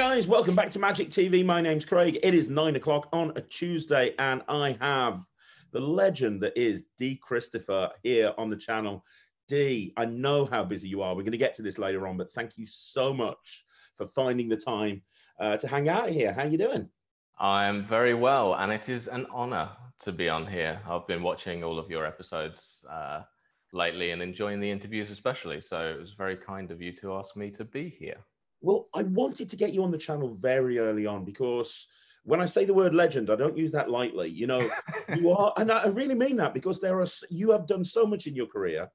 guys, welcome back to Magic TV. My name's Craig. It is 9 o'clock on a Tuesday, and I have the legend that is Dee Christopher here on the channel. Dee, I know how busy you are. We're going to get to this later on, but thank you so much for finding the time to hang out here. How you doing? I am very well, and it is an honor to be on here. I've been watching all of your episodes lately and enjoying the interviews especially, so it was very kind of you to ask me to be here. Well, I wanted to get you on the channel very early on because when I say the word legend, I don't use that lightly. You know, you are, and I really mean that because you have done so much in your career,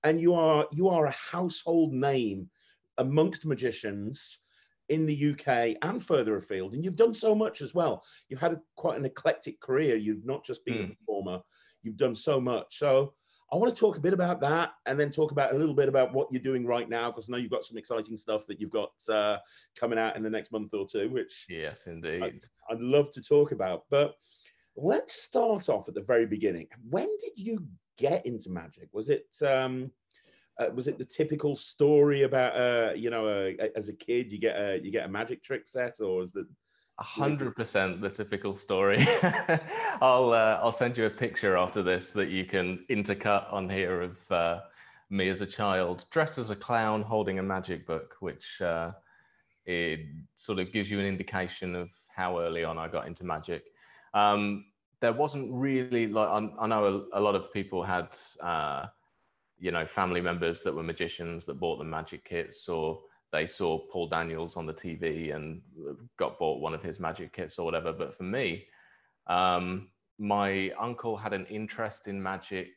and you are a household name amongst magicians in the UK and further afield, and you've done so much as well. You've had quite an eclectic career. You've not just been a performer, you've done so much. So I want to talk a bit about that, and then talk about a little bit about what you're doing right now, because I know you've got some exciting stuff that you've got coming out in the next month or two, which yes, indeed, I'd love to talk about. But let's start off at the very beginning. When did you get into magic? Was it the typical story about you know, as a kid you get a magic trick set, or was that 100% the typical story? I'll send you a picture after this that you can intercut on here of me as a child dressed as a clown holding a magic book, which it sort of gives you an indication of how early on I got into magic. There wasn't really, like, I know a lot of people had you know, family members that were magicians that bought them magic kits, or they saw Paul Daniels on the TV and got bought one of his magic kits or whatever. But for me, my uncle had an interest in magic,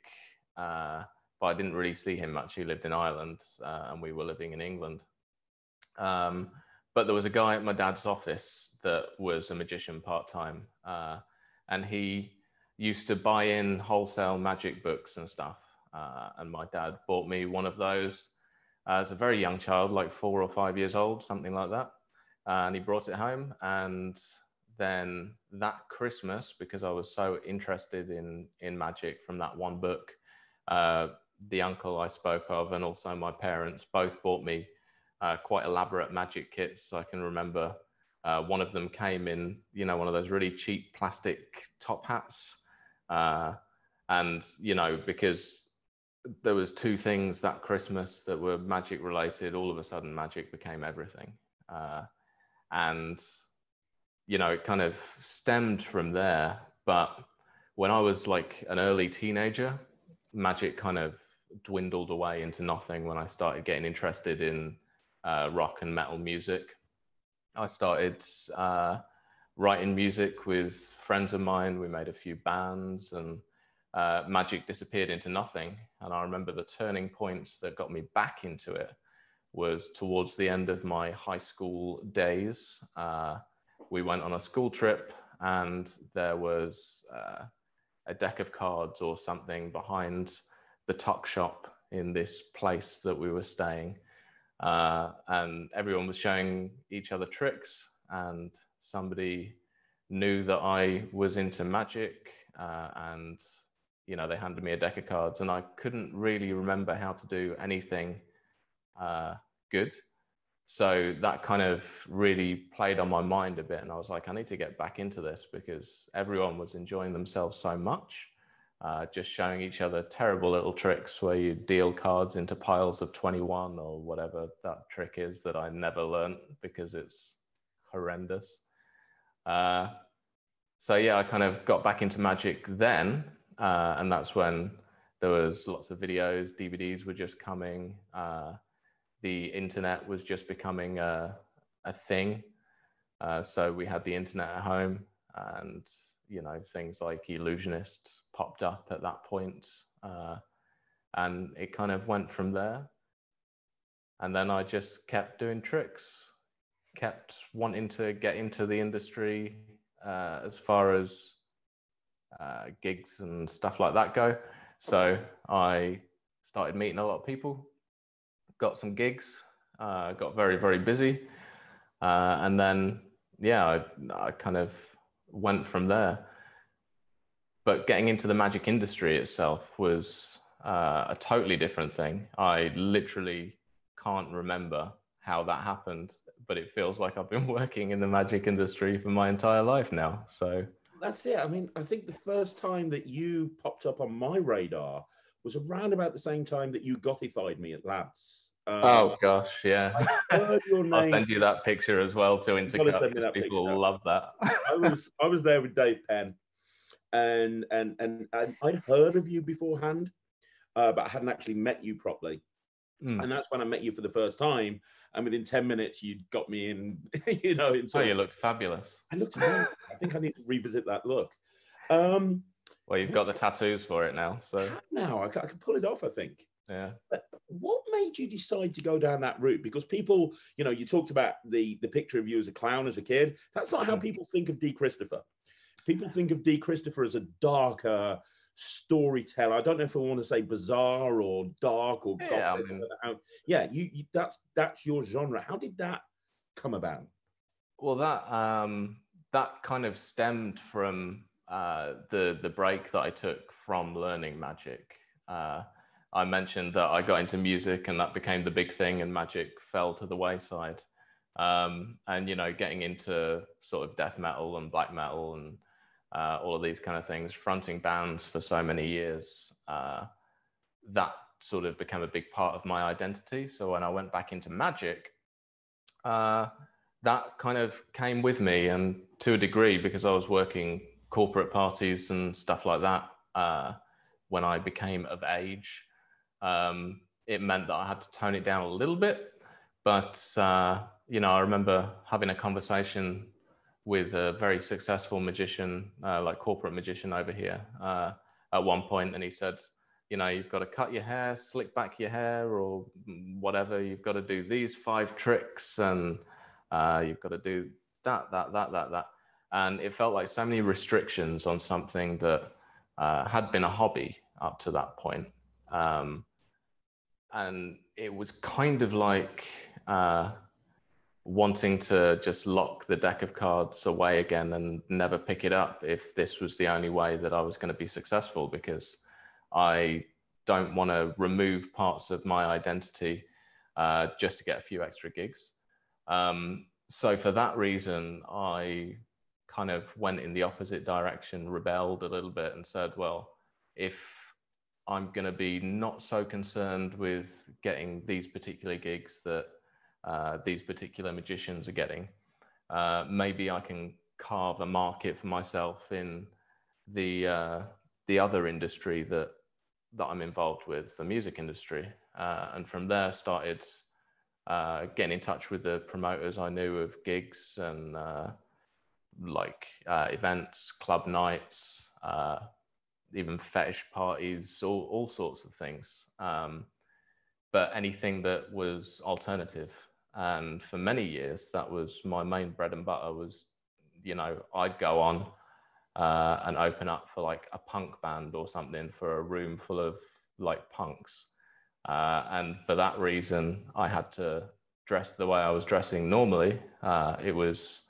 but I didn't really see him much. He lived in Ireland and we were living in England. But there was a guy at my dad's office that was a magician part-time, and he used to buy in wholesale magic books and stuff. And my dad bought me one of those as a very young child, like 4 or 5 years old, something like that. And he brought it home. And then that Christmas, because I was so interested in magic from that one book, the uncle I spoke of and also my parents both bought me quite elaborate magic kits. I can remember one of them came in, you know, one of those really cheap plastic top hats. And, you know, because there was 2 things that Christmas that were magic related, all of a sudden magic became everything. And, you know, it kind of stemmed from there. But when I was like an early teenager, magic kind of dwindled away into nothing when I started getting interested in rock and metal music. I started writing music with friends of mine. We made a few bands, and magic disappeared into nothing. And I remember the turning point that got me back into it was towards the end of my high school days. We went on a school trip, and there was a deck of cards or something behind the tuck shop in this place that we were staying. And everyone was showing each other tricks, and somebody knew that I was into magic, and you know, they handed me a deck of cards, and I couldn't really remember how to do anything good. So that kind of really played on my mind a bit. And I was like, I need to get back into this because everyone was enjoying themselves so much, just showing each other terrible little tricks where you deal cards into piles of 21 or whatever that trick is that I never learned because it's horrendous. So yeah, I kind of got back into magic then. And that's when there was lots of videos, DVDs were just coming. The internet was just becoming a thing. So we had the internet at home, and, you know, things like Illusionist popped up at that point. And it kind of went from there. And then I just kept doing tricks, kept wanting to get into the industry as far as gigs and stuff like that go. So I started meeting a lot of people, got some gigs, got very, very busy. And then, yeah, I kind of went from there. But getting into the magic industry itself was a totally different thing. I literally can't remember how that happened, but it feels like I've been working in the magic industry for my entire life now. So that's it. I mean, I think the first time that you popped up on my radar was around about the same time that you gothified me at Lads. oh gosh, yeah. I heard your I'll name. send you that picture as well to You've got to intercut send me because that people picture. love that. I was there with Dave Penn, and I'd heard of you beforehand, but I hadn't actually met you properly. And that's when I met you for the first time. And within 10 minutes, you got me in, you know. In you looked fabulous. I looked amazing. I think I need to revisit that look. Well, you've got the tattoos for it now. So now I can pull it off, I think. Yeah. But what made you decide to go down that route? Because people, you know, you talked about the picture of you as a clown as a kid. That's not how people think of Dee Christopher. People think of Dee Christopher as a darker storyteller. I don't know if I want to say bizarre or dark or gothic. You that's your genre. How did that come about? Well, that kind of stemmed from the break that I took from learning magic. I mentioned that I got into music and that became the big thing, and magic fell to the wayside. And you know, getting into sort of death metal and black metal and all of these kind of things, fronting bands for so many years, that sort of became a big part of my identity. So when I went back into magic, that kind of came with me, and to a degree, because I was working corporate parties and stuff like that, when I became of age, it meant that I had to tone it down a little bit. But, you know, I remember having a conversation with a very successful magician, like corporate magician over here, at one point, and he said, you know, you've got to cut your hair, slick back your hair, or whatever. You've got to do these 5 tricks, and you've got to do that. And it felt like so many restrictions on something that had been a hobby up to that point. And it was kind of like wanting to just lock the deck of cards away again and never pick it up if this was the only way that I was going to be successful, because I don't want to remove parts of my identity just to get a few extra gigs. So for that reason, I kind of went in the opposite direction, rebelled a little bit and said, well, if I'm going to be not so concerned with getting these particular gigs that these particular magicians are getting, maybe I can carve a market for myself in the other industry that I'm involved with, the music industry. And from there started getting in touch with the promoters I knew of gigs and events, club nights, even fetish parties, all sorts of things. But anything that was alternative. And for many years, that was my main bread and butter. Was, you know, I'd go on and open up for like a punk band or something for a room full of like punks. And for that reason, I had to dress the way I was dressing normally. It was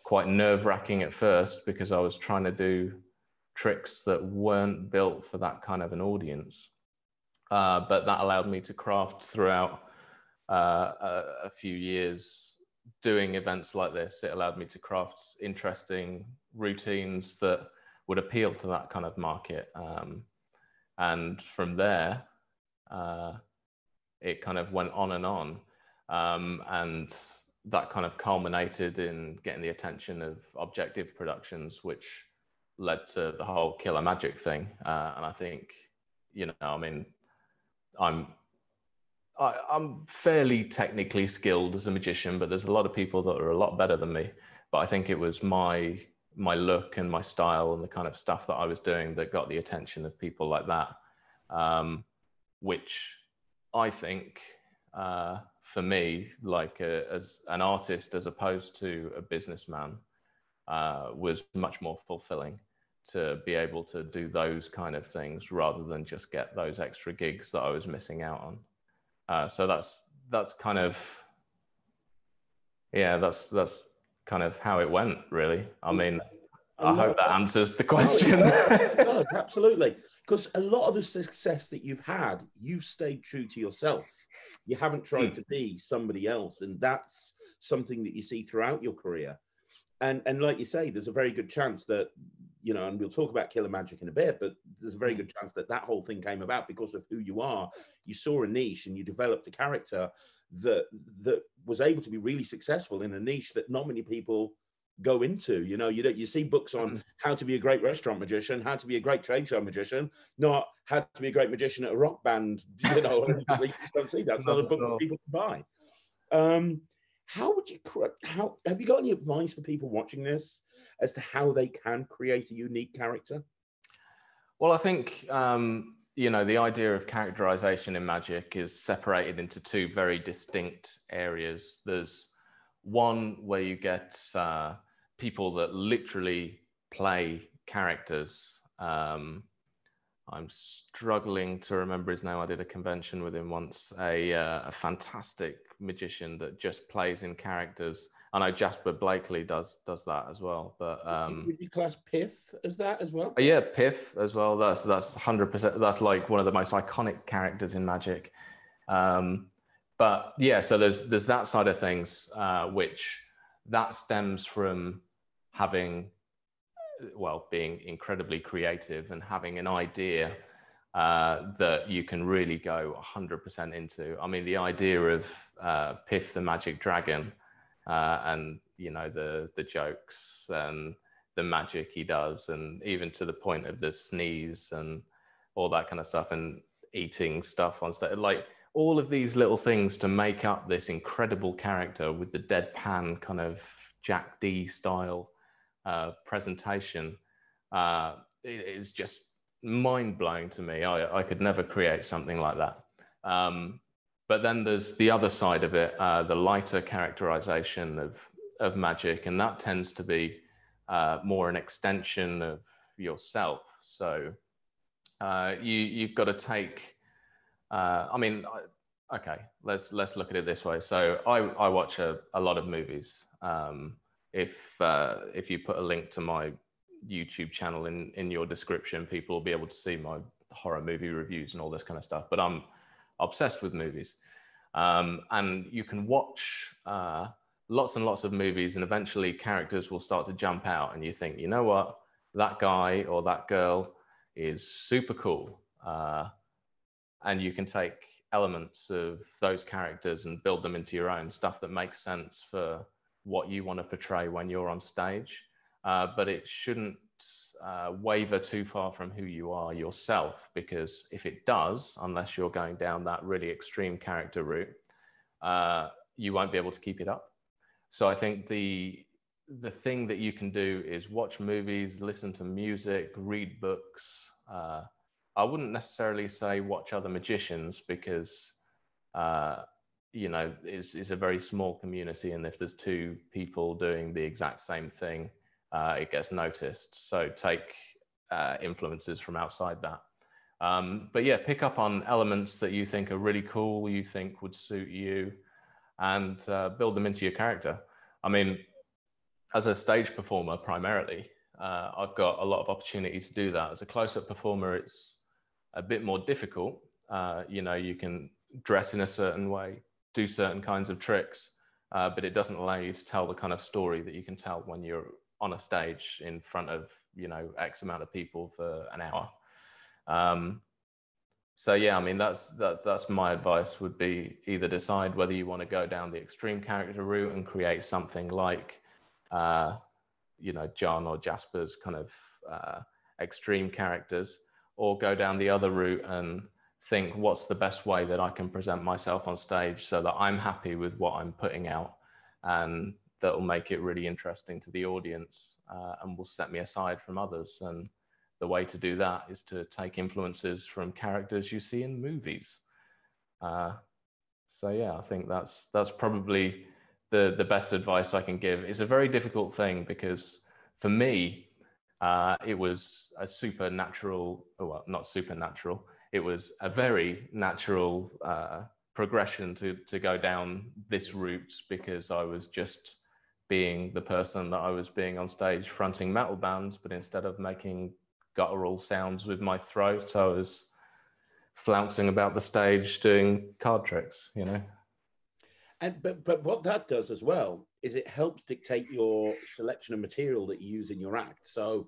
quite nerve-wracking at first because I was trying to do tricks that weren't built for that kind of an audience. But that allowed me to craft throughout a few years doing events like this. It allowed me to craft interesting routines that would appeal to that kind of market. And from there, it kind of went on and on. And that kind of culminated in getting the attention of Objective Productions, which led to the whole Killer Magic thing. And I think, you know, I mean, I'm fairly technically skilled as a magician, but there's a lot of people that are a lot better than me. But I think it was my look and my style and the kind of stuff that I was doing that got the attention of people like that, which I think, for me, like as an artist as opposed to a businessman, was much more fulfilling to be able to do those kind of things rather than just get those extra gigs that I was missing out on. So that's kind of, yeah, that's kind of how it went, really. I mean, I hope that answers the question. No, absolutely. Because a lot of the success that you've had, you've stayed true to yourself. You haven't tried to be somebody else. And that's something that you see throughout your career. And like you say, there's a very good chance that, you know, and we'll talk about Killer Magic in a bit, but there's a very good chance that that whole thing came about because of who you are. You saw a niche and you developed a character that was able to be really successful in a niche that not many people go into. You know, you see books on how to be a great restaurant magician, how to be a great trade show magician, not how to be a great magician at a rock band. You know, you just don't see that. It's not a book that people can buy. How would you, how have you got any advice for people watching this as to how they can create a unique character? Well, I think, you know, the idea of characterization in magic is separated into two very distinct areas. There's one where you get people that literally play characters. I'm struggling to remember his name. I did a convention with him once, a fantastic magician that just plays in characters. I know Jasper Blakely does that as well. But would you class Piff as that as well? Yeah, Piff as well. That's 100%. That's like one of the most iconic characters in magic. But yeah, so there's that side of things, which that stems from having, well, being incredibly creative and having an idea that you can really go 100% into. I mean, the idea of Piff the Magic Dragon, and you know, the jokes and the magic he does, and even to the point of the sneeze and all that kind of stuff, and eating stuff on stage, like all of these little things to make up this incredible character with the deadpan kind of Jack D style presentation. It is just mind-blowing to me. I could never create something like that. But then there's the other side of it, the lighter characterization of magic, and that tends to be more an extension of yourself. So you've got to take, I mean, okay, let's look at it this way. So I watch a lot of movies. If you put a link to my YouTube channel in your description, people will be able to see my horror movie reviews and all this kind of stuff. But I'm obsessed with movies, and you can watch lots and lots of movies, and eventually characters will start to jump out, and you think, you know what, that guy or that girl is super cool, and you can take elements of those characters and build them into your own stuff that makes sense for what you want to portray when you're on stage. But it shouldn't waver too far from who you are yourself, because if it does, unless you're going down that really extreme character route, you won't be able to keep it up. So I think the thing that you can do is watch movies, listen to music, read books. I wouldn't necessarily say watch other magicians, because you know, it's a very small community, and if there's two people doing the exact same thing, it gets noticed. So take influences from outside that. But yeah, pick up on elements that you think are really cool, you think would suit you, and build them into your character. I mean, as a stage performer primarily, I've got a lot of opportunity to do that. As a close-up performer, it's a bit more difficult. You know, you can dress in a certain way, do certain kinds of tricks, but it doesn't allow you to tell the kind of story that you can tell when you're on a stage in front of, you know, X amount of people for an hour. So yeah, I mean, that's my advice, would be either decide whether you want to go down the extreme character route and create something like, you know, John or Jasper's kind of extreme characters, or go down the other route and think, what's the best way that I can present myself on stage so that I'm happy with what I'm putting out, and that will make it really interesting to the audience, and will set me aside from others. And the way to do that is to take influences from characters you see in movies. So yeah, I think that's probably the best advice I can give. It's a very difficult thing, because for me, it was a supernatural, well, not supernatural, it was a very natural progression to go down this route, because I was just being the person that I was being on stage fronting metal bands, but instead of making guttural sounds with my throat, I was flouncing about the stage doing card tricks, you know. And but what that does as well is it helps dictate your selection of material that you use in your act. So,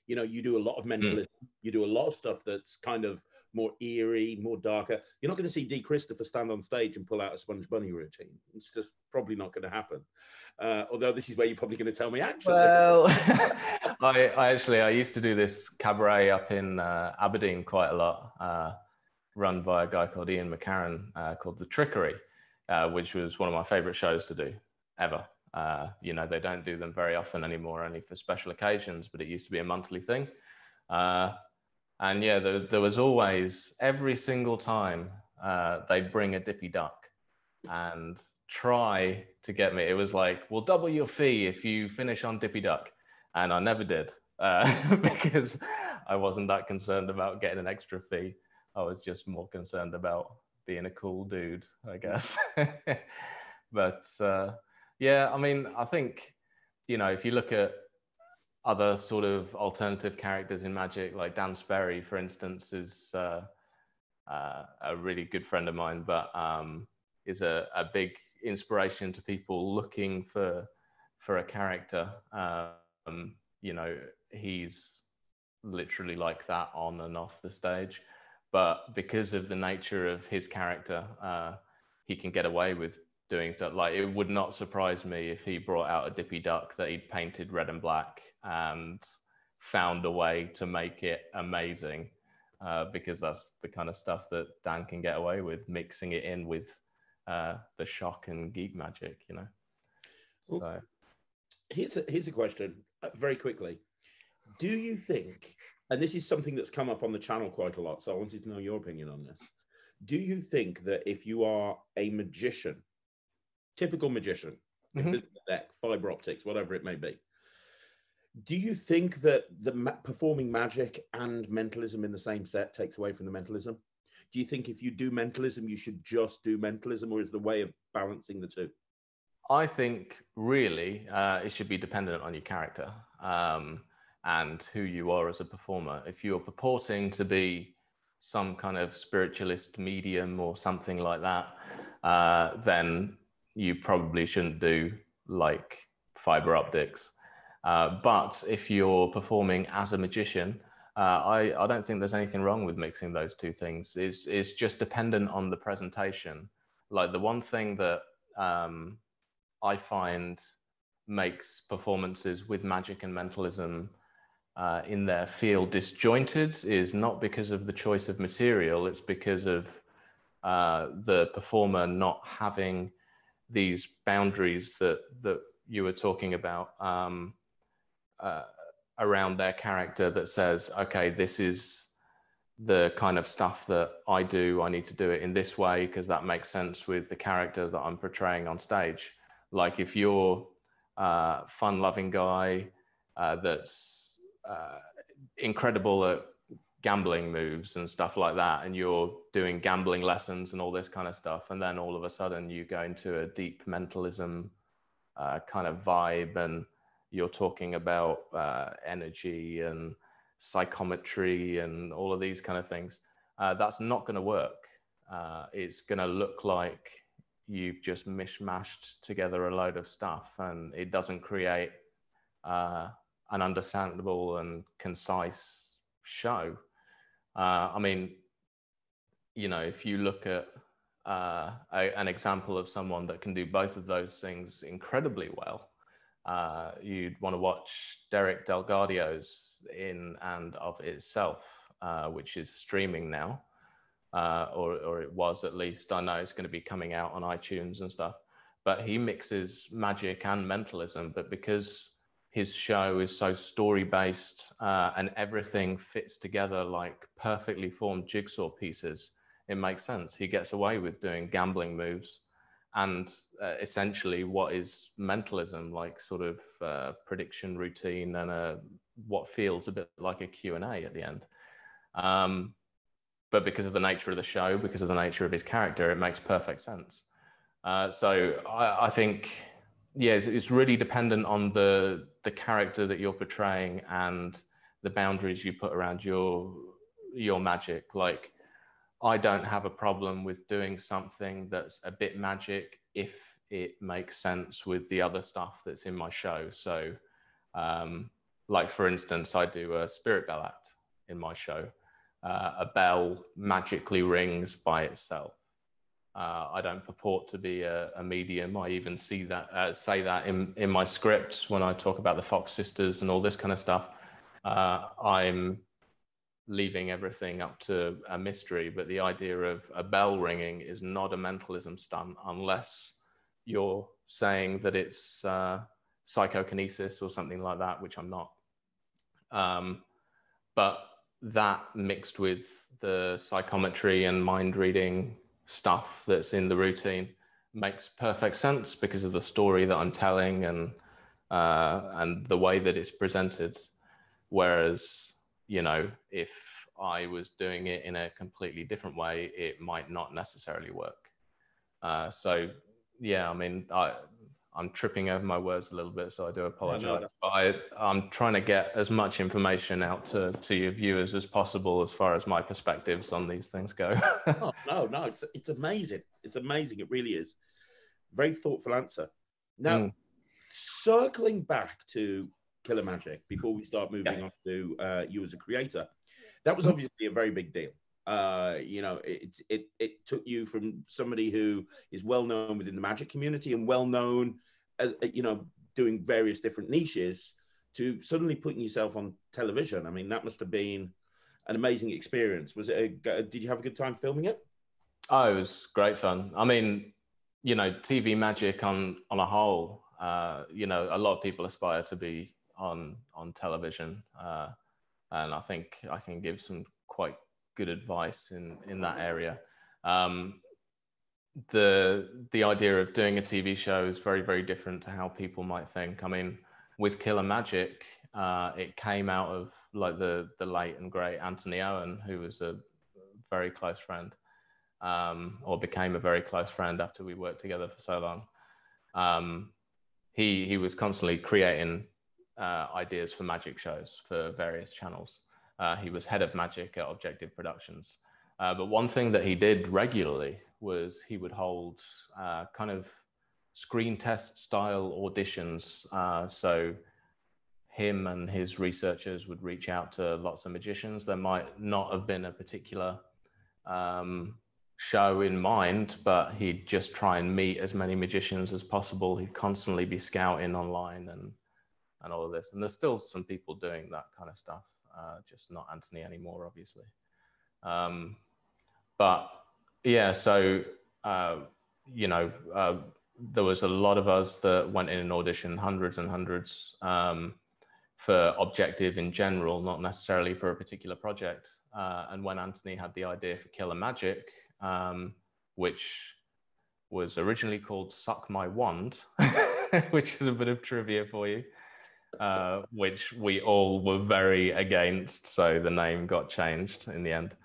you know, you do a lot of mentalism, you do a lot of stuff that's kind of more eerie, more darker. You're not going to see Dee Christopher stand on stage and pull out a Sponge Bunny routine. It's just probably not going to happen. Although this is where you're probably going to tell me, actually. Well, I used to do this cabaret up in Aberdeen quite a lot, run by a guy called Ian McCarran, called The Trickery, which was one of my favorite shows to do ever. You know, they don't do them very often anymore, only for special occasions, but it used to be a monthly thing. And yeah, there was always, every single time, they'd bring a dippy duck and try to get me. It was like, we'll double your fee if you finish on dippy duck. And I never did, because I wasn't that concerned about getting an extra fee. I was just more concerned about being a cool dude, I guess. But yeah, I mean, I think, you know, if you look at other sort of alternative characters in Magic, like Dan Sperry, for instance, is a really good friend of mine, but is a big inspiration to people looking for a character. You know, he's literally like that on and off the stage, but because of the nature of his character, he can get away with doing stuff. Like, it would not surprise me if he brought out a dippy duck that he'd painted red and black and found a way to make it amazing, because that's the kind of stuff that Dan can get away with, mixing it in with the shock and geek magic, you know. So here's a question, very quickly. Do you think, and this is something that's come up on the channel quite a lot, so I wanted to know your opinion on this. Do you think that if you are a magician, typical magician, deck, fiber optics, whatever it may be, do you think that the performing magic and mentalism in the same set takes away from the mentalism? Do you think if you do mentalism, you should just do mentalism, or is the way of balancing the two? I think really it should be dependent on your character and who you are as a performer. If you're purporting to be some kind of spiritualist medium or something like that, then you probably shouldn't do like fiber optics. But if you're performing as a magician, I don't think there's anything wrong with mixing those two things. It's just dependent on the presentation. Like, the one thing that I find makes performances with magic and mentalism in their field disjointed is not because of the choice of material, it's because of the performer not having these boundaries that you were talking about around their character, that says, okay, this is the kind of stuff that I do. I need to do it in this way because that makes sense with the character that I'm portraying on stage. Like, if you're a fun-loving guy that's incredible at gambling moves and stuff like that, and you're doing gambling lessons and all this kind of stuff, and then all of a sudden you go into a deep mentalism kind of vibe, and you're talking about energy and psychometry and all of these kind of things, that's not going to work. It's going to look like you've just mishmashed together a load of stuff, and it doesn't create an understandable and concise show. I mean, you know, if you look at an example of someone that can do both of those things incredibly well, you'd want to watch Derek Delgadio's In and of Itself, which is streaming now, or it was at least. I know it's going to be coming out on iTunes and stuff, but he mixes magic and mentalism, but because his show is so story-based and everything fits together like perfectly formed jigsaw pieces, it makes sense. He gets away with doing gambling moves and essentially what is mentalism, like sort of prediction routine and what feels a bit like a Q&A at the end. But because of the nature of the show, because of the nature of his character, it makes perfect sense. So I think, yeah, it's really dependent on the character that you're portraying and the boundaries you put around your magic. Like, I don't have a problem with doing something that's a bit magic if it makes sense with the other stuff that's in my show. So like, for instance, I do a spirit bell act in my show. A bell magically rings by itself. I don't purport to be a medium. I even say that in my script when I talk about the Fox sisters and all this kind of stuff. I'm leaving everything up to a mystery, but the idea of a bell ringing is not a mentalism stunt unless you're saying that it's psychokinesis or something like that, which I'm not. But that mixed with the psychometry and mind reading stuff that's in the routine makes perfect sense because of the story that I'm telling and the way that it's presented. Whereas, you know, if I was doing it in a completely different way, it might not necessarily work. So yeah, I mean, I'm tripping over my words a little bit, so I do apologize. No. But I'm trying to get as much information out to your viewers as possible as far as my perspectives on these things go. No, it's amazing. It's amazing. It really is. Very thoughtful answer. Now, circling back to Killer Magic before we start moving on to you as a creator, that was obviously a very big deal. You know, it took you from somebody who is well known within the magic community and well known as, you know, doing various different niches to suddenly putting yourself on television. I mean, that must have been an amazing experience. Was it? Did you have a good time filming it? Oh, it was great fun. I mean, you know, TV magic on a whole. You know, a lot of people aspire to be on television, and I think I can give some quite good advice in that area. The idea of doing a TV show is very, very different to how people might think. I mean, with Killer Magic, it came out of like the late and great Anthony Owen, who was a very close friend, or became a very close friend after we worked together for so long. He was constantly creating ideas for magic shows for various channels. He was head of magic at Objective Productions. But one thing that he did regularly was he would hold kind of screen test style auditions. So him and his researchers would reach out to lots of magicians. There might not have been a particular show in mind, but he'd just try and meet as many magicians as possible. He'd constantly be scouting online and all of this. And there's still some people doing that kind of stuff, just not Anthony anymore, obviously. But yeah, so, you know, there was a lot of us that went in and auditioned, hundreds and hundreds, for Objective in general, not necessarily for a particular project. And when Anthony had the idea for Killer Magic, which was originally called Suck My Wand, which is a bit of trivia for you, which we all were very against, so the name got changed in the end.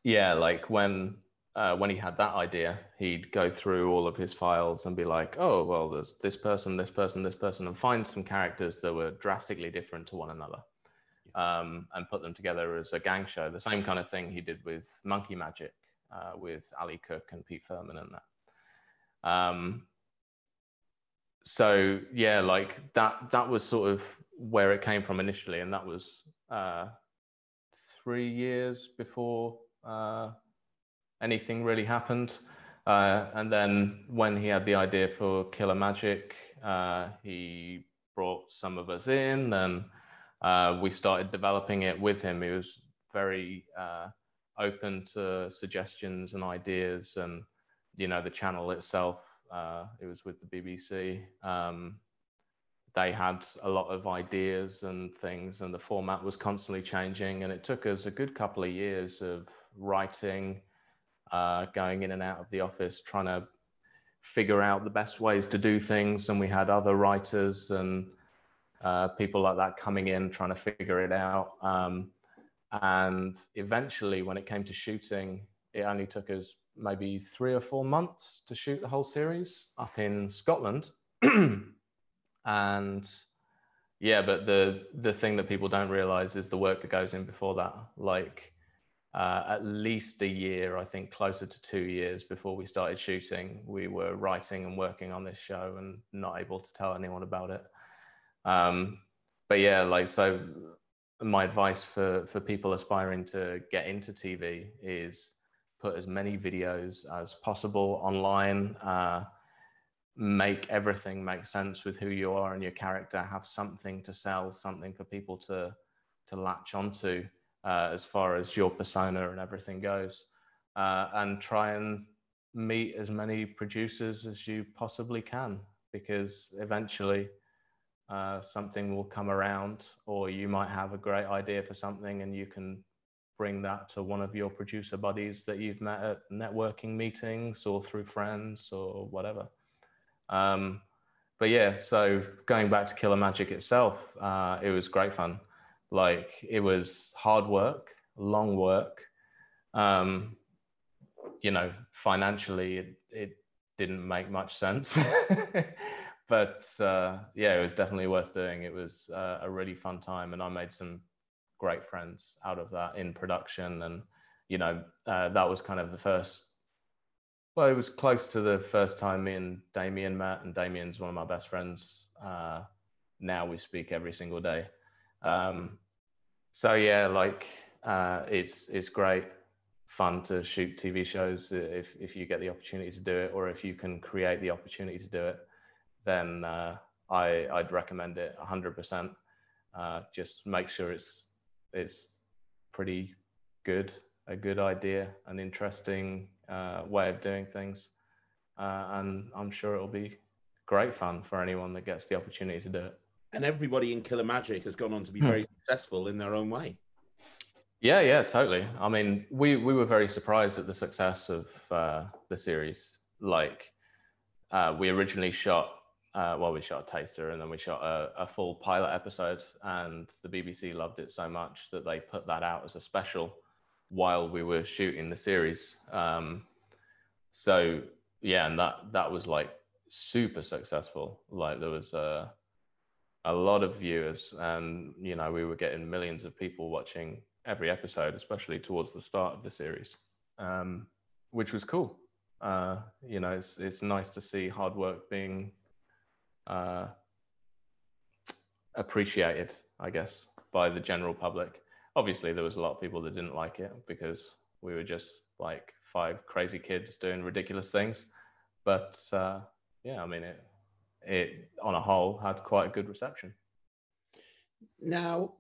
Yeah, like when he had that idea, he'd go through all of his files and be like, oh, well, there's this person, this person, this person, and find some characters that were drastically different to one another, and put them together as a gang show. The same kind of thing he did with Monkey Magic, with Ali Cook and Pete Furman and that. So yeah, like that was sort of where it came from initially, and that was 3 years before anything really happened. And then when he had the idea for Killer Magic, he brought some of us in, and we started developing it with him. He was very open to suggestions and ideas, and you know, the channel itself, it was with the BBC. They had a lot of ideas and things, and the format was constantly changing, and it took us a good couple of years of writing, going in and out of the office, trying to figure out the best ways to do things. And we had other writers and people like that coming in, trying to figure it out. And eventually, when it came to shooting, it only took us maybe 3 or 4 months to shoot the whole series up in Scotland. And yeah, but the thing that people don't realize is the work that goes in before that. Like, at least a year, I think closer to 2 years before we started shooting, we were writing and working on this show and not able to tell anyone about it. But yeah, like, so my advice for people aspiring to get into TV is put as many videos as possible online, make everything make sense with who you are and your character, have something to sell, something for people to latch onto as far as your persona and everything goes, and try and meet as many producers as you possibly can, because eventually something will come around, or you might have a great idea for something and you can bring that to one of your producer buddies that you've met at networking meetings or through friends or whatever. But yeah, so going back to Killer Magic itself, it was great fun. Like, it was hard work, long work. You know, financially, it didn't make much sense. But yeah, it was definitely worth doing. It was a really fun time, and I made some great friends out of that in production. And, you know, that was kind of the first, well, it was close to the first time me and Damien met, and Damien's one of my best friends. Now we speak every single day. So yeah, like, it's great fun to shoot TV shows if you get the opportunity to do it, or if you can create the opportunity to do it, then I'd recommend it 100%. Just make sure it's pretty good, a good idea, an interesting way of doing things, and I'm sure it'll be great fun for anyone that gets the opportunity to do it. And everybody in Killer Magic has gone on to be very successful in their own way. Yeah, totally. I mean, we were very surprised at the success of the series. Like, we originally shot, we shot a taster, and then we shot a full pilot episode, and the BBC loved it so much that they put that out as a special while we were shooting the series. So yeah, and that was like super successful. Like, there was a lot of viewers, and, you know, we were getting millions of people watching every episode, especially towards the start of the series, which was cool. You know, it's nice to see hard work being appreciated, I guess, by the general public. Obviously, there was a lot of people that didn't like it because we were just like 5 crazy kids doing ridiculous things. But yeah, I mean, it on a whole had quite a good reception. Now,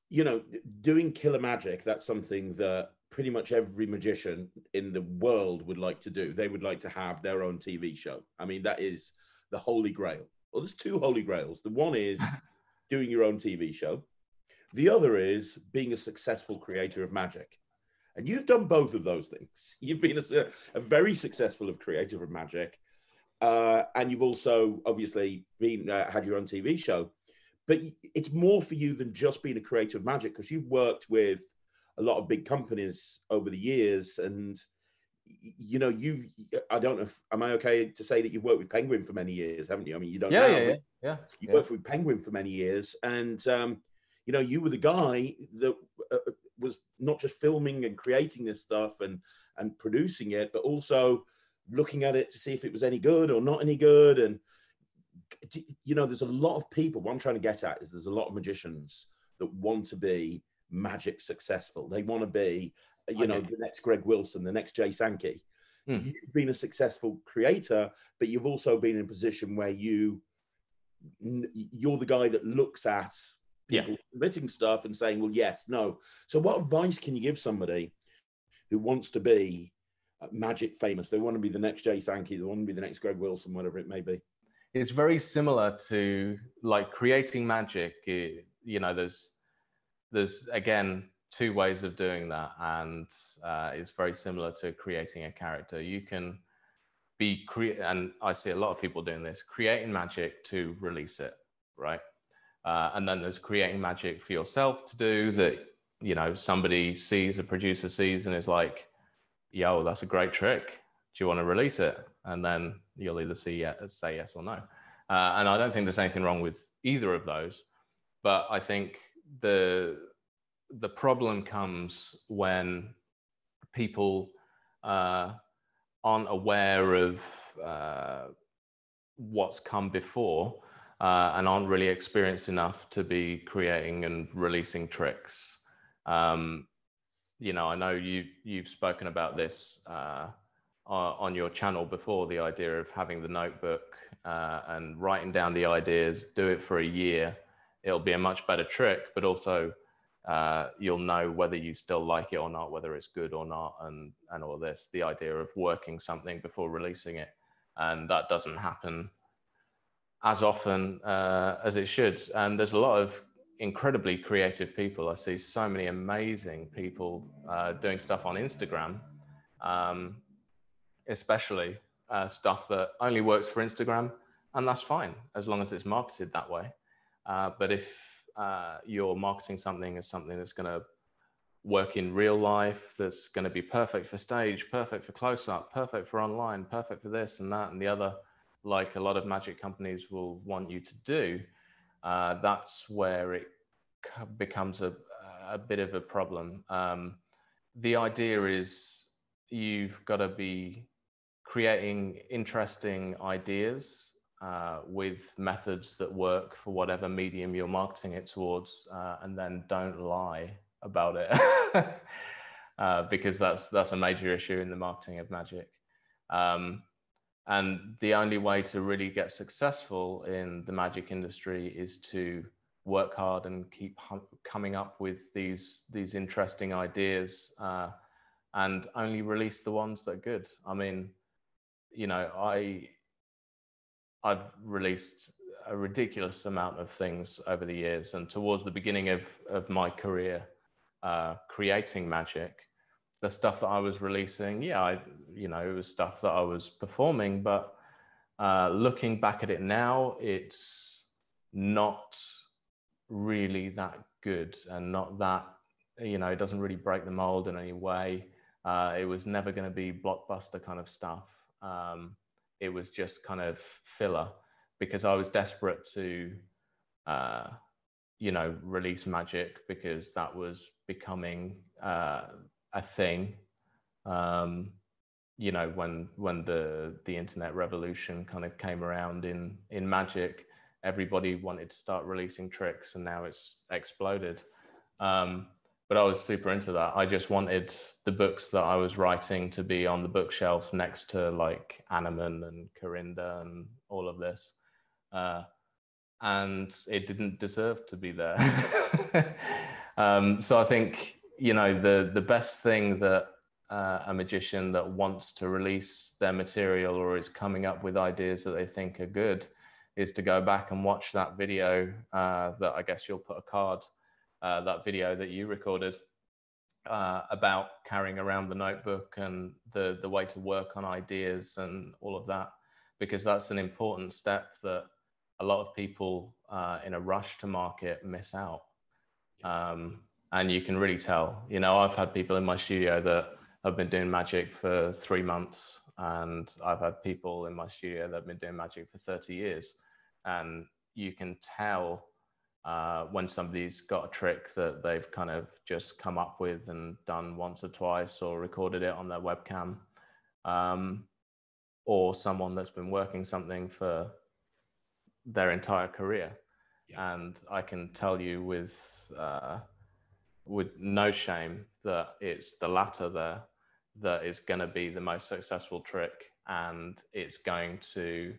you know, doing Killer Magic, that's something that pretty much every magician in the world would like to do. They would like to have their own TV show. I mean, that is the holy grail. Well, there's 2 holy grails. The one is doing your own TV show. The other is being a successful creator of magic. And you've done both of those things. You've been a very successful creator of magic. And you've also obviously been had your own TV show. But it's more for you than just being a creator of magic, because you've worked with a lot of big companies over the years. And, you know, I don't know am I okay to say that you've worked with Penguin for many years, haven't you? I mean, you don't know. Yeah. You worked with Penguin for many years. And, you know, you were the guy that was not just filming and creating this stuff and producing it, but also looking at it to see if it was any good or not any good. And, you know, there's a lot of people, what I'm trying to get at is there's a lot of magicians that want to be magic successful. They want to be, you know, the next Greg Wilson, the next Jay Sankey. You've been a successful creator, but you've also been in a position where you're the guy that looks at people submitting stuff and saying, well, yes, no. So what advice can you give somebody who wants to be magic famous? They want to be the next Jay Sankey, they want to be the next Greg Wilson, whatever it may be. It's very similar to like creating magic. You know, there's again 2 ways of doing that, and it's very similar to creating a character. You can be and I see a lot of people doing this, creating magic to release it, right? And then there's creating magic for yourself to do that, you know, somebody sees, a producer sees, and is like, yo, that's a great trick. Do you want to release it? And then you'll either say yes or no. And I don't think there's anything wrong with either of those. But I think the problem comes when people aren't aware of what's come before and aren't really experienced enough to be creating and releasing tricks. You know, I know you've spoken about this on your channel before, the idea of having the notebook and writing down the ideas, do it for a year. It'll be a much better trick, but also you'll know whether you still like it or not, whether it's good or not, and all this, the idea of working something before releasing it. And that doesn't happen as often as it should. And there's a lot of incredibly creative people. I see so many amazing people doing stuff on Instagram, especially stuff that only works for Instagram, and that's fine as long as it's marketed that way. But if you're marketing something as something that's going to work in real life, that's going to be perfect for stage, perfect for close-up, perfect for online, perfect for this and that and the other, like a lot of magic companies will want you to do, that's where it becomes a bit of a problem. The idea is you've got to be creating interesting ideas with methods that work for whatever medium you're marketing it towards, and then don't lie about it, because that's a major issue in the marketing of magic. And the only way to really get successful in the magic industry is to work hard and keep coming up with these interesting ideas, and only release the ones that are good. I mean, you know, I've released a ridiculous amount of things over the years, and towards the beginning of my career creating magic, the stuff that I was releasing, you know, it was stuff that I was performing, but looking back at it now, it's not really that good, and not that, you know, it doesn't really break the mold in any way. It was never going to be blockbuster kind of stuff. It was just kind of filler, because I was desperate to, you know, release magic, because that was becoming a thing. You know, when the internet revolution kind of came around in magic, everybody wanted to start releasing tricks, and now it's exploded. But I was super into that. I just wanted the books that I was writing to be on the bookshelf next to like Animan and Corinda and all of this. And it didn't deserve to be there. So I think, you know, the best thing that a magician that wants to release their material or is coming up with ideas that they think are good is to go back and watch that video that I guess you'll put a card, that video that you recorded about carrying around the notebook and the way to work on ideas and all of that, because that's an important step that a lot of people in a rush to market miss out. And you can really tell, you know, I've had people in my studio that have been doing magic for 3 months, and I've had people in my studio that have been doing magic for 30 years. And you can tell when somebody's got a trick that they've kind of just come up with and done once or twice, or recorded it on their webcam, or someone that's been working something for their entire career. Yeah. And I can tell you with no shame that it's the latter there that is going to be the most successful trick, and it's going to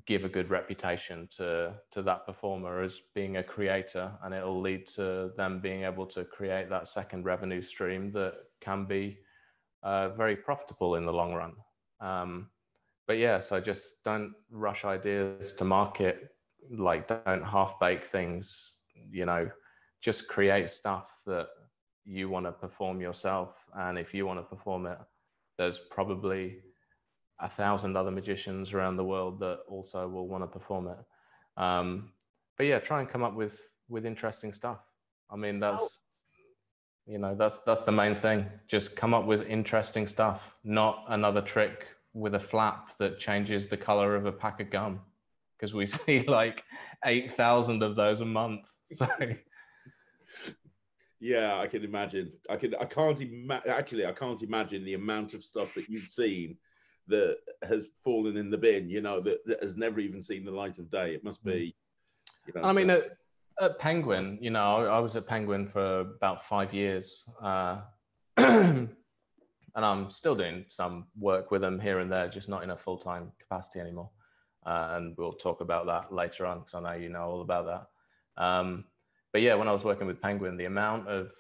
give a good reputation to that performer as being a creator, and it'll lead to them being able to create that second revenue stream that can be very profitable in the long run. But yeah, so just don't rush ideas to market, like don't half-bake things, you know, just create stuff that you want to perform yourself. And if you want to perform it, there's probably 1,000 other magicians around the world that also will want to perform it. But yeah, try and come up with interesting stuff. I mean, that's, you know, that's the main thing. Just come up with interesting stuff, not another trick with a flap that changes the color of a pack of gum, because we see like 8,000 of those a month. So Yeah, I can imagine. I can't imagine the amount of stuff that you've seen that has fallen in the bin, you know, that has never even seen the light of day. It must be, you know. I mean, at Penguin, you know, I was at Penguin for about 5 years, and I'm still doing some work with them here and there, just not in a full-time capacity anymore. And we'll talk about that later on, because I know you know all about that. But yeah, when I was working with Penguin, the amount of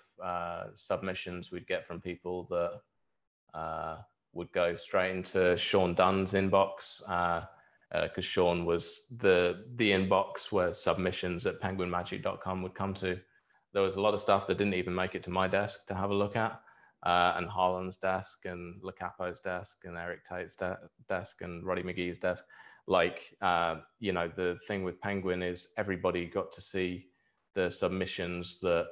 submissions we'd get from people that would go straight into Sean Dunn's inbox, because Sean was the inbox where submissions at penguinmagic.com would come to. There was a lot of stuff that didn't even make it to my desk to have a look at, and Harlan's desk and Le Capo's desk and Eric Tate's desk and Roddy McGee's desk. Like, you know, the thing with Penguin is everybody got to see the submissions that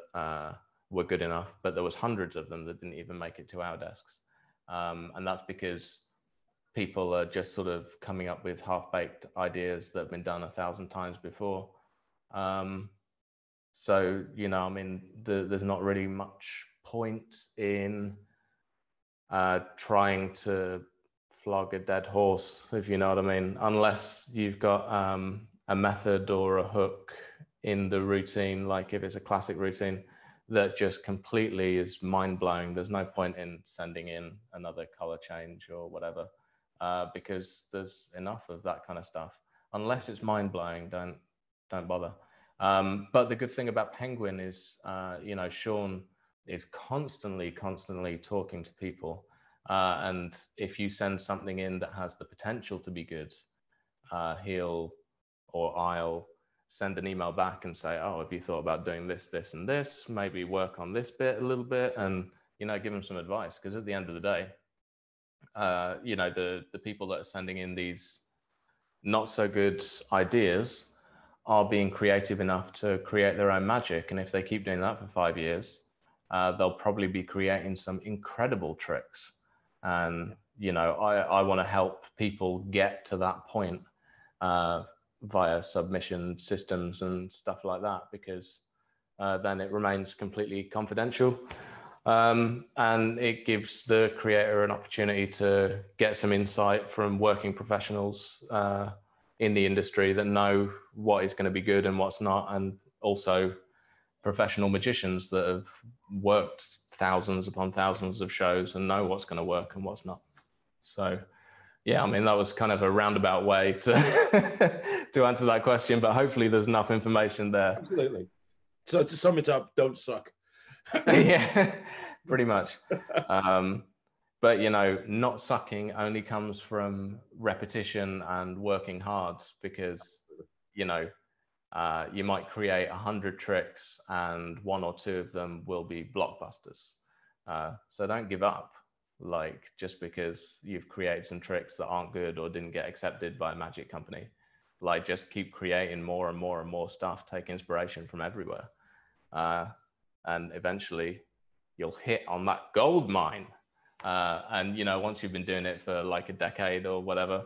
were good enough, but there was hundreds of them that didn't even make it to our desks. And that's because people are just sort of coming up with half-baked ideas that have been done 1,000 times before. So, you know, I mean, there's not really much point in trying to flog a dead horse, if you know what I mean, unless you've got a method or a hook in the routine, like if it's a classic routine that just completely is mind-blowing. There's no point in sending in another color change or whatever, because there's enough of that kind of stuff. Unless it's mind-blowing, don't bother. But the good thing about Penguin is, you know, Sean is constantly talking to people. And if you send something in that has the potential to be good, he'll or I'll send an email back and say, oh, have you thought about doing this, this, and this? Maybe work on this bit a little bit, and, you know, give them some advice. Because at the end of the day, you know, the people that are sending in these not so good ideas are being creative enough to create their own magic. And if they keep doing that for 5 years, they'll probably be creating some incredible tricks. And, you know, I want to help people get to that point via submission systems and stuff like that, because then it remains completely confidential. And it gives the creator an opportunity to get some insight from working professionals in the industry that know what is going to be good and what's not, and also professional magicians that have worked thousands upon thousands of shows and know what's going to work and what's not. So yeah, I mean, that was kind of a roundabout way to to answer that question, but hopefully there's enough information there. Absolutely. So to sum it up, don't suck. Yeah, pretty much. But, you know, not sucking only comes from repetition and working hard, because, you know, you might create 100 tricks and 1 or 2 of them will be blockbusters. So don't give up, like, just because you've created some tricks that aren't good or didn't get accepted by a magic company. Like, just keep creating more and more and more stuff, take inspiration from everywhere. And eventually you'll hit on that gold mine. And, you know, once you've been doing it for like a decade or whatever,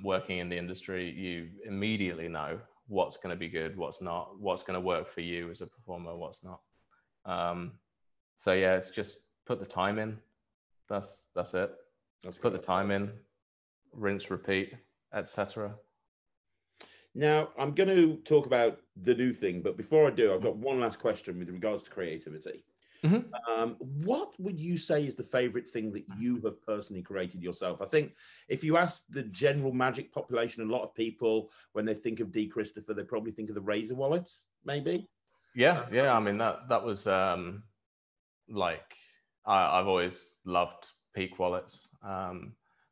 working in the industry, you immediately know what's going to be good, what's not, what's going to work for you as a performer, what's not. So yeah, it's just put the time in. That's it. Let's put the time in, rinse, repeat, etc. Now, I'm going to talk about the new thing, but before I do, I've got one last question with regards to creativity. Mm-hmm. What would you say is the favorite thing that you have personally created yourself? I think if you ask the general magic population, a lot of people, when they think of Dee Christopher, they probably think of the Razor wallets, maybe. Yeah. I mean, that was like, I've always loved Peak wallets.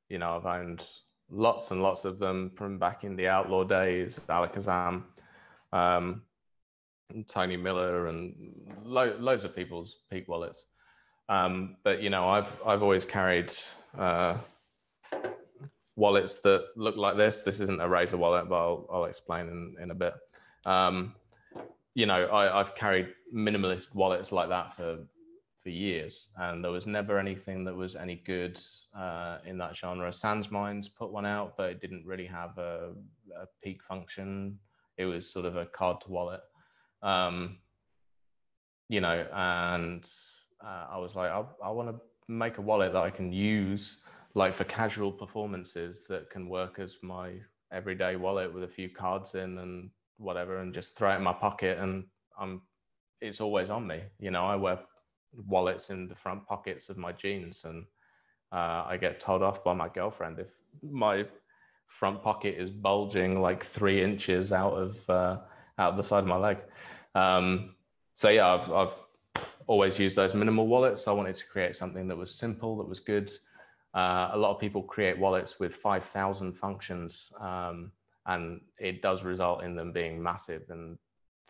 You know, I've owned lots and lots of them from back in the outlaw days, Alakazam, Tony Miller, and loads of people's Peak wallets. But, you know, I've always carried wallets that look like this. This isn't a Razor wallet, but I'll explain in a bit. You know, I've carried minimalist wallets like that for years, and there was never anything that was any good in that genre. Sans Minds put one out, but it didn't really have a Peak function. It was sort of a card to wallet. You you know, and I was like, I want to make a wallet that I can use like for casual performances that can work as my everyday wallet with a few cards in and whatever, and just throw it in my pocket, and it's always on me. You know, I wear wallets in the front pockets of my jeans, and I get told off by my girlfriend if my front pocket is bulging like 3 inches out of the side of my leg. So yeah, I've always used those minimal wallets. I wanted to create something that was simple, that was good. A lot of people create wallets with 5,000 functions, and it does result in them being massive and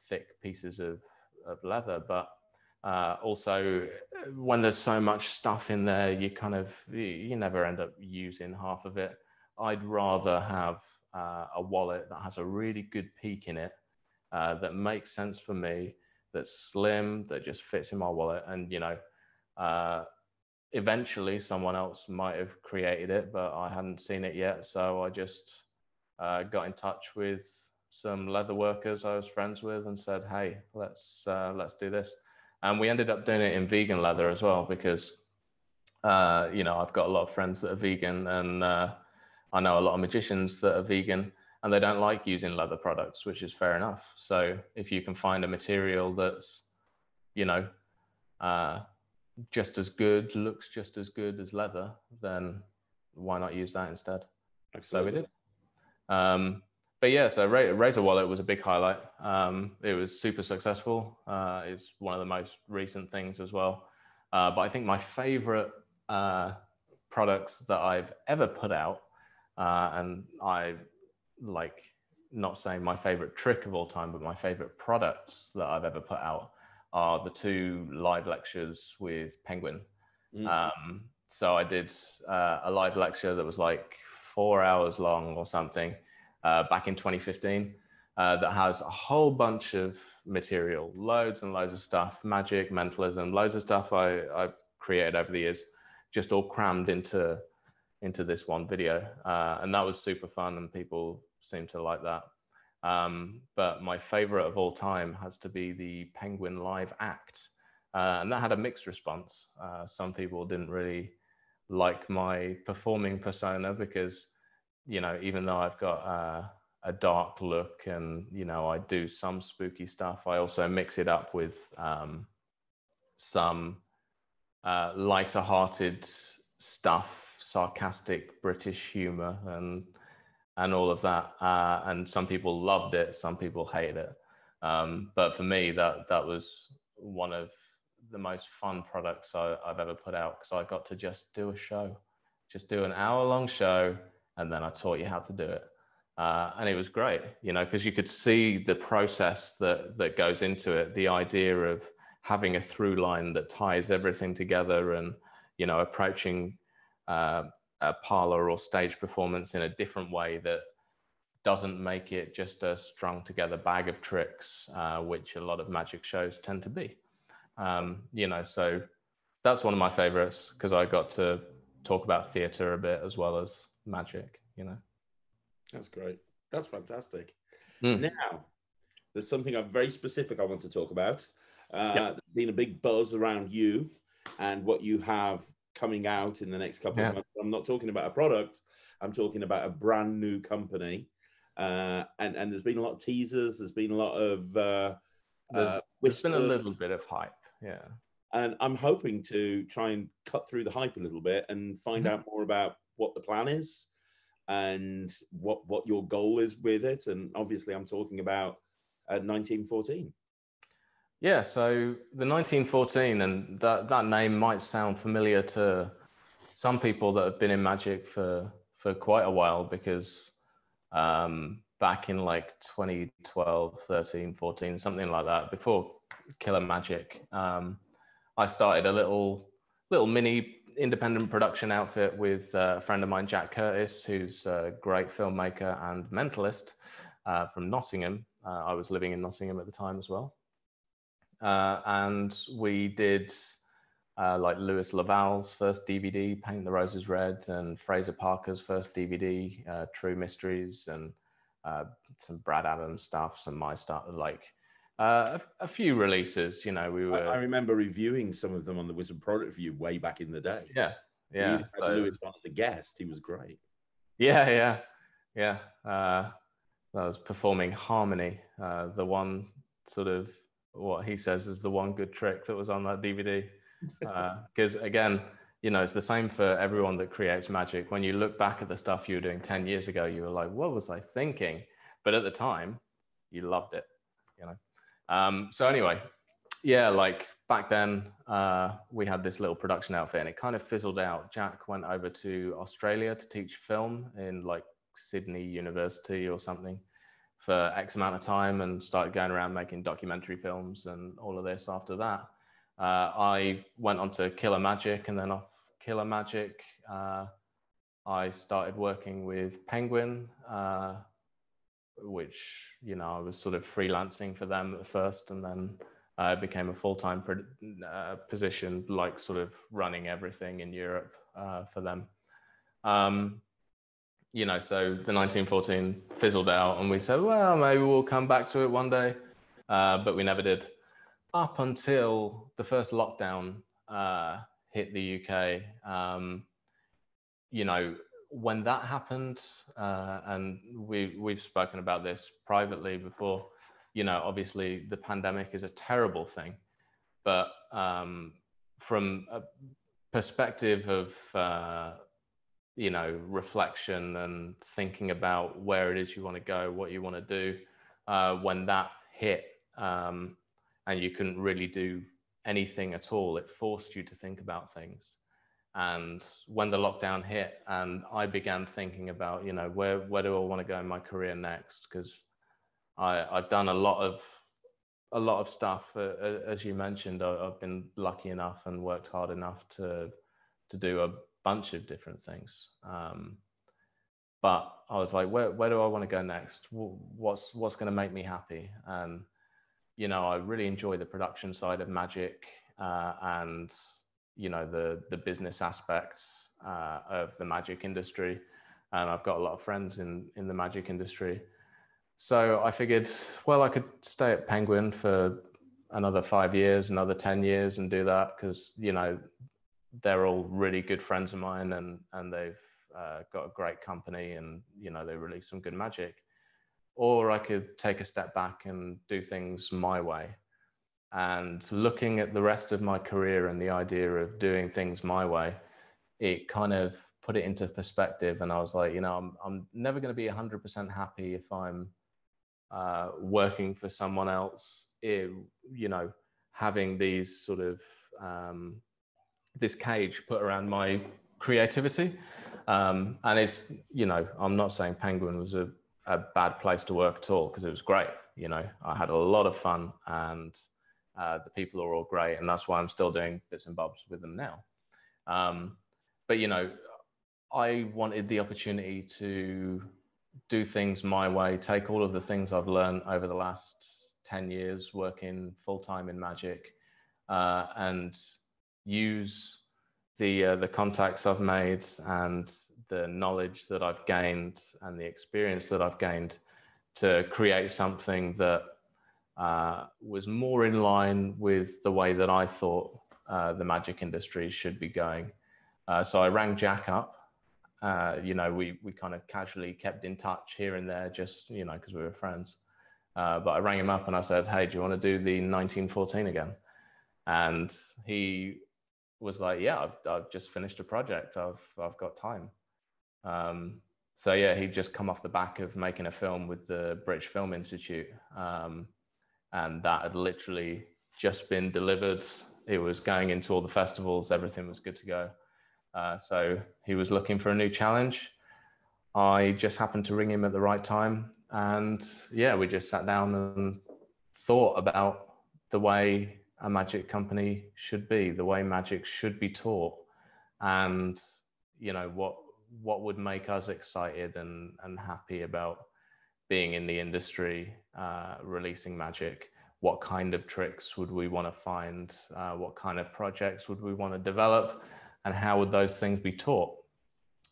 thick pieces of leather. But also, when there's so much stuff in there, you never end up using half of it. I'd rather have a wallet that has a really good peak in it, that makes sense for me, that's slim, that just fits in my wallet. And, you know, eventually someone else might have created it, but I hadn't seen it yet. So I just got in touch with some leather workers I was friends with and said, hey, let's do this. And we ended up doing it in vegan leather as well, because, you know, I've got a lot of friends that are vegan, and I know a lot of magicians that are vegan, and they don't like using leather products, which is fair enough. So if you can find a material that's, you know, just as good, looks just as good as leather, then why not use that instead? Absolutely. So we did. But yeah, so Razor Wallet was a big highlight. It was super successful. It's one of the most recent things as well. But I think my favorite products that I've ever put out, and I like not saying my favorite trick of all time, but my favorite products that I've ever put out are the 2 live lectures with Penguin. So I did a live lecture that was like 4 hours long or something back in 2015 that has a whole bunch of material, loads and loads of stuff, magic, mentalism, loads of stuff I've created over the years, just all crammed into this one video. And that was super fun, and people seem to like that. But my favorite of all time has to be the Penguin live act. And that had a mixed response. Some people didn't really like my performing persona because, you know, even though I've got a dark look and, you know, I do some spooky stuff, I also mix it up with some lighter hearted stuff, sarcastic British humor and all of that. And some people loved it, some people hated it. But for me, that was one of the most fun products I've ever put out, because I got to just do a show, just do an hour-long show, and then I taught you how to do it. And it was great, you know, because you could see the process that goes into it, the idea of having a through line that ties everything together, and, you know, approaching a parlor or stage performance in a different way that doesn't make it just a strung together bag of tricks, which a lot of magic shows tend to be. You know, so that's one of my favorites, because I got to talk about theater a bit as well as magic, you know. That's great. That's fantastic. Now, there's something very specific I want to talk about. There's been a big buzz around you and what you have coming out in the next couple of months. I'm not talking about a product. I'm talking about a brand new company. And there's been a lot of teasers. There's been a lot of there's been a little bit of hype. Yeah. And I'm hoping to try and cut through the hype a little bit and find out more about what the plan is and what your goal is with it. And obviously I'm talking about 1914. Yeah, so the 1914, and that name might sound familiar to some people that have been in magic for quite a while, because back in like 2012, 13, 14, something like that, before Killer Magic, I started a little mini independent production outfit with a friend of mine, Jack Curtis, who's a great filmmaker and mentalist from Nottingham. I was living in Nottingham at the time as well. And we did like Lewis Laval's first DVD, Paint the Roses Red, and Fraser Parker's first DVD, True Mysteries, and some Brad Adams stuff, some my stuff, like A few releases, you know, we were. I remember reviewing some of them on the Wizard Product Review way back in the day. Yeah, We yeah. even had So Lewis on as a guest. He was great. yeah. I was performing Harmony, the one sort of what he says is the one good trick that was on that DVD. Because again, you know, it's the same for everyone that creates magic. When you look back at the stuff you were doing 10 years ago, you were like, what was I thinking? But at the time, you loved it, you know. So anyway, yeah, like back then, we had this little production outfit and it kind of fizzled out. Jack went over to Australia to teach film in like Sydney University or something for X amount of time and started going around making documentary films and all of this. After that, I went on to Killer Magic, and then off Killer Magic, I started working with Penguin, which, you know, I was sort of freelancing for them at first, and then it became a full-time position, like sort of running everything in Europe for them. You know, so the 1914 fizzled out and we said, well, maybe we'll come back to it one day. But we never did. Up until the first lockdown hit the UK. You know, when that happened, and we've spoken about this privately before, you know, obviously the pandemic is a terrible thing. But from a perspective of, you know, reflection and thinking about where it is you want to go, what you want to do, when that hit, and you couldn't really do anything at all, it forced you to think about things. And when the lockdown hit and I began thinking about, you know, where do I want to go in my career next? Because I've done a lot of stuff, as you mentioned. I've been lucky enough and worked hard enough to do a bunch of different things. But I was like, where do I want to go next? What's going to make me happy? And, you know, I really enjoy the production side of magic, and, you know, the business aspects of the magic industry. And I've got a lot of friends in the magic industry. So I figured, well, I could stay at Penguin for another 5 years, another 10 years and do that, because, you know, they're all really good friends of mine, and they've got a great company, and, you know, they release some good magic. Or I could take a step back and do things my way. And looking at the rest of my career and the idea of doing things my way, it kind of put it into perspective. And I was like, you know, I'm never going to be 100% happy if I'm working for someone else, you know, having these sort of this cage put around my creativity. And it's, you know, I'm not saying Penguin was a bad place to work at all, because it was great. You know, I had a lot of fun, and the people are all great, and that's why I'm still doing bits and bobs with them now. But, you know, I wanted the opportunity to do things my way, take all of the things I've learned over the last 10 years working full-time in magic, and use the contacts I've made and the knowledge that I've gained and the experience that I've gained to create something that was more in line with the way that I thought the magic industry should be going. So I rang Jack up. You know, we kind of casually kept in touch here and there, just, you know, because we were friends. But I rang him up and I said, hey, do you want to do the 1914 again? And he was like, yeah, I've just finished a project. I've got time. So yeah, he'd just come off the back of making a film with the British Film Institute. And that had literally just been delivered. It was going into all the festivals. Everything was good to go. So he was looking for a new challenge. I just happened to ring him at the right time. And yeah, we just sat down and thought about the way a magic company should be, the way magic should be taught, and, you know, what would make us excited and happy about being in the industry, releasing magic. What kind of tricks would we want to find? What kind of projects would we want to develop? And how would those things be taught?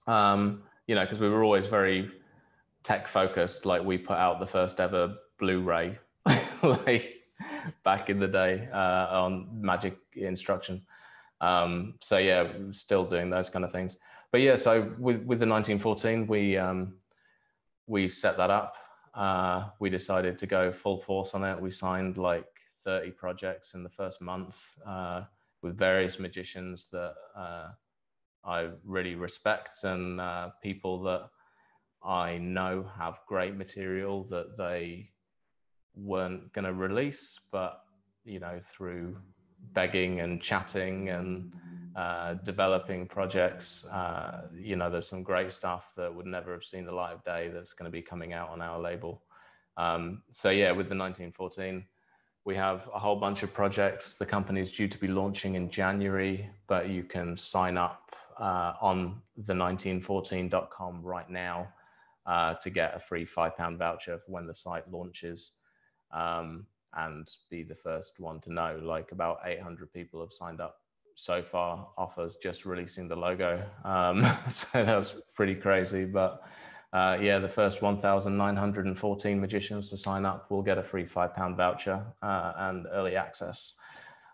You know, because we were always very tech focused. Like, we put out the first ever Blu-ray like back in the day on magic instruction. So yeah, still doing those kind of things. But yeah, so with the 1914, we set that up. We decided to go full force on it. We signed like 30 projects in the first month with various magicians that I really respect, and people that I know have great material that they weren't going to release, but you know, through begging and chatting and developing projects, you know, there's some great stuff that would never have seen the light of day that's going to be coming out on our label. So yeah, with the 1914, we have a whole bunch of projects. The company is due to be launching in January, but you can sign up on the1914.com right now to get a free £5 voucher for when the site launches, and be the first one to know. Like about 800 people have signed up so far off us just releasing the logo. So that's pretty crazy. But yeah, the first 1,914 magicians to sign up will get a free £5 voucher and early access.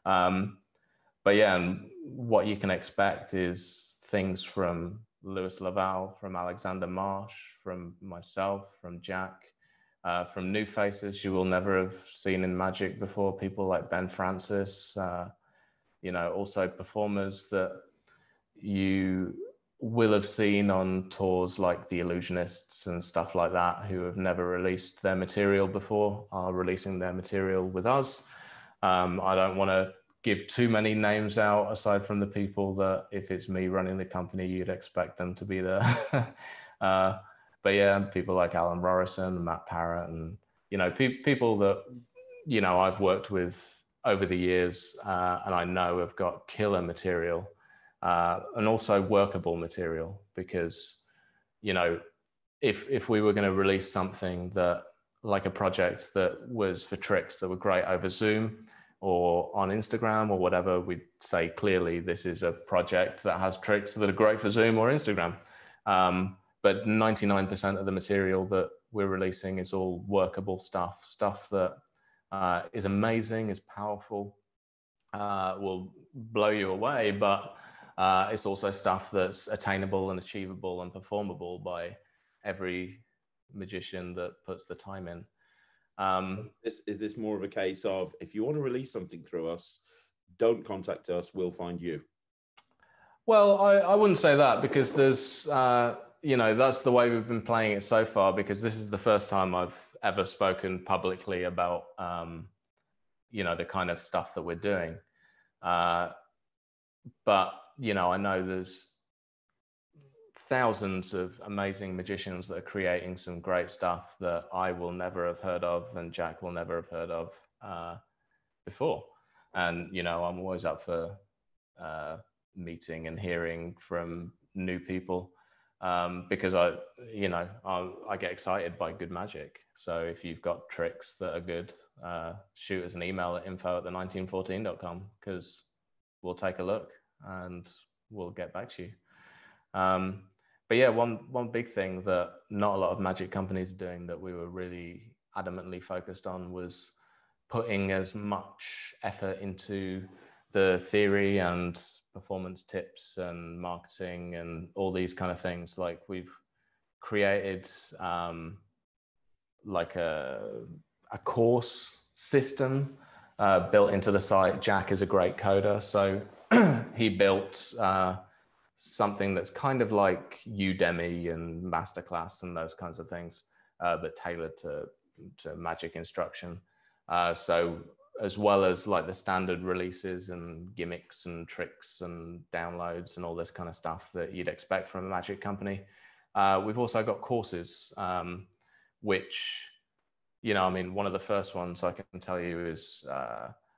But yeah, and what you can expect is things from Lewis Laval, from Alexander Marsh, from myself, from Jack, from new faces you will never have seen in magic before, people like Ben Francis, you know, also performers that you will have seen on tours like the Illusionists and stuff like that, who have never released their material before, are releasing their material with us. I don't want to give too many names out aside from the people that, if it's me running the company, you'd expect them to be there. But yeah, people like Alan Rorison, Matt Parrott, and, you know, people that, you know, I've worked with over the years and I know have got killer material and also workable material, because, you know, if we were going to release something that, like a project that was for tricks that were great over Zoom or on Instagram or whatever, we'd say clearly this is a project that has tricks that are great for Zoom or Instagram. But 99% of the material that we're releasing is all workable stuff that is amazing, is powerful, will blow you away, but it's also stuff that's attainable and achievable and performable by every magician that puts the time in. Is this more of a case of, if you want to release something through us, don't contact us, we'll find you? Well, I wouldn't say that, because there's, you know, that's the way we've been playing it so far, because this is the first time I've ever spoken publicly about, you know, the kind of stuff that we're doing. But, you know, I know there's thousands of amazing magicians that are creating some great stuff that I will never have heard of and Jack will never have heard of before. And, you know, I'm always up for meeting and hearing from new people, because I get excited by good magic. So if you've got tricks that are good, shoot us an email at info@the1914.com, because we'll take a look and we'll get back to you. But yeah, one big thing that not a lot of magic companies are doing that we were really adamantly focused on was putting as much effort into the theory and performance tips and marketing and all these kind of things. Like, we've created like a course system built into the site. Jack is a great coder, so he built something that's kind of like Udemy and Masterclass and those kinds of things, but tailored to magic instruction. So as well as like the standard releases and gimmicks and tricks and downloads and all this kind of stuff that you'd expect from a magic company, we've also got courses, which, you know, I mean, one of the first ones I can tell you is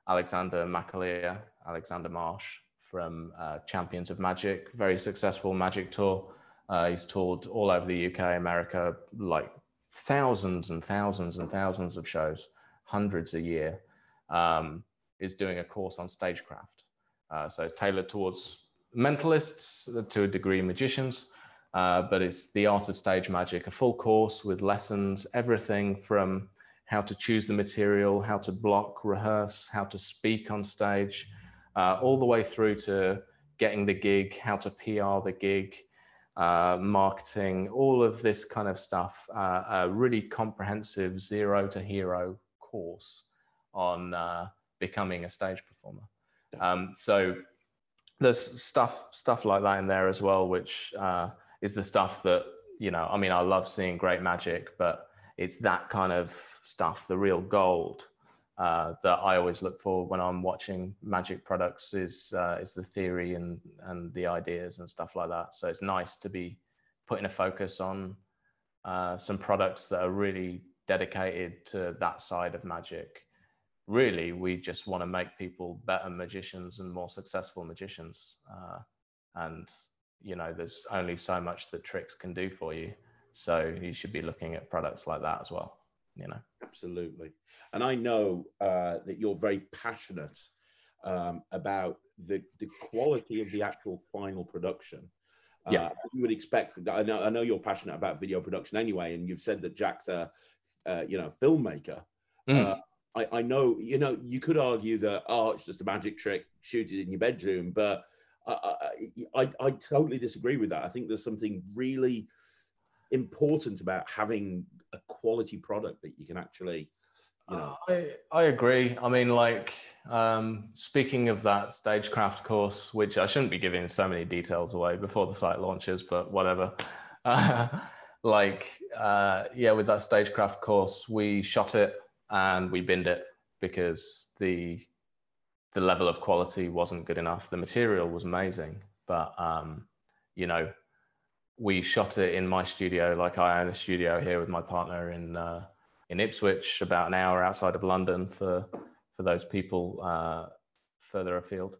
Alexander Marsh from Champions of Magic, very successful magic tour. He's toured all over the UK, America, like thousands and thousands and thousands of shows, hundreds a year, is doing a course on stagecraft. So it's tailored towards mentalists, to a degree magicians, but it's the art of stage magic, a full course with lessons, everything from how to choose the material, how to block, rehearse, how to speak on stage, all the way through to getting the gig, how to PR the gig, marketing, all of this kind of stuff. A really comprehensive 0 to hero course on becoming a stage performer. So there's stuff like that in there as well, which is the stuff that, you know, I mean, I love seeing great magic, but it's that kind of stuff, the real gold, that I always look for when I'm watching magic products is the theory and the ideas and stuff like that. So it's nice to be putting a focus on some products that are really dedicated to that side of magic. Really, we just want to make people better magicians and more successful magicians. And, you know, there's only so much that tricks can do for you. So you should be looking at products like that as well, you know. Absolutely. And I know that you're very passionate about the quality of the actual final production. Yeah. As you would expect. I know you're passionate about video production anyway, and you've said that Jack's a filmmaker. I know, you know, you could argue that, oh, it's just a magic trick, shoot it in your bedroom, but I totally disagree with that. I think there's something really important about having a quality product that you can actually, you know. I agree. I mean, like, speaking of that Stagecraft course, which I shouldn't be giving so many details away before the site launches, but whatever. Yeah, with that Stagecraft course, we shot it and we binned it because the level of quality wasn't good enough. The material was amazing, but you know, we shot it in my studio. Like, I own a studio here with my partner in Ipswich, about an hour outside of London for those people further afield.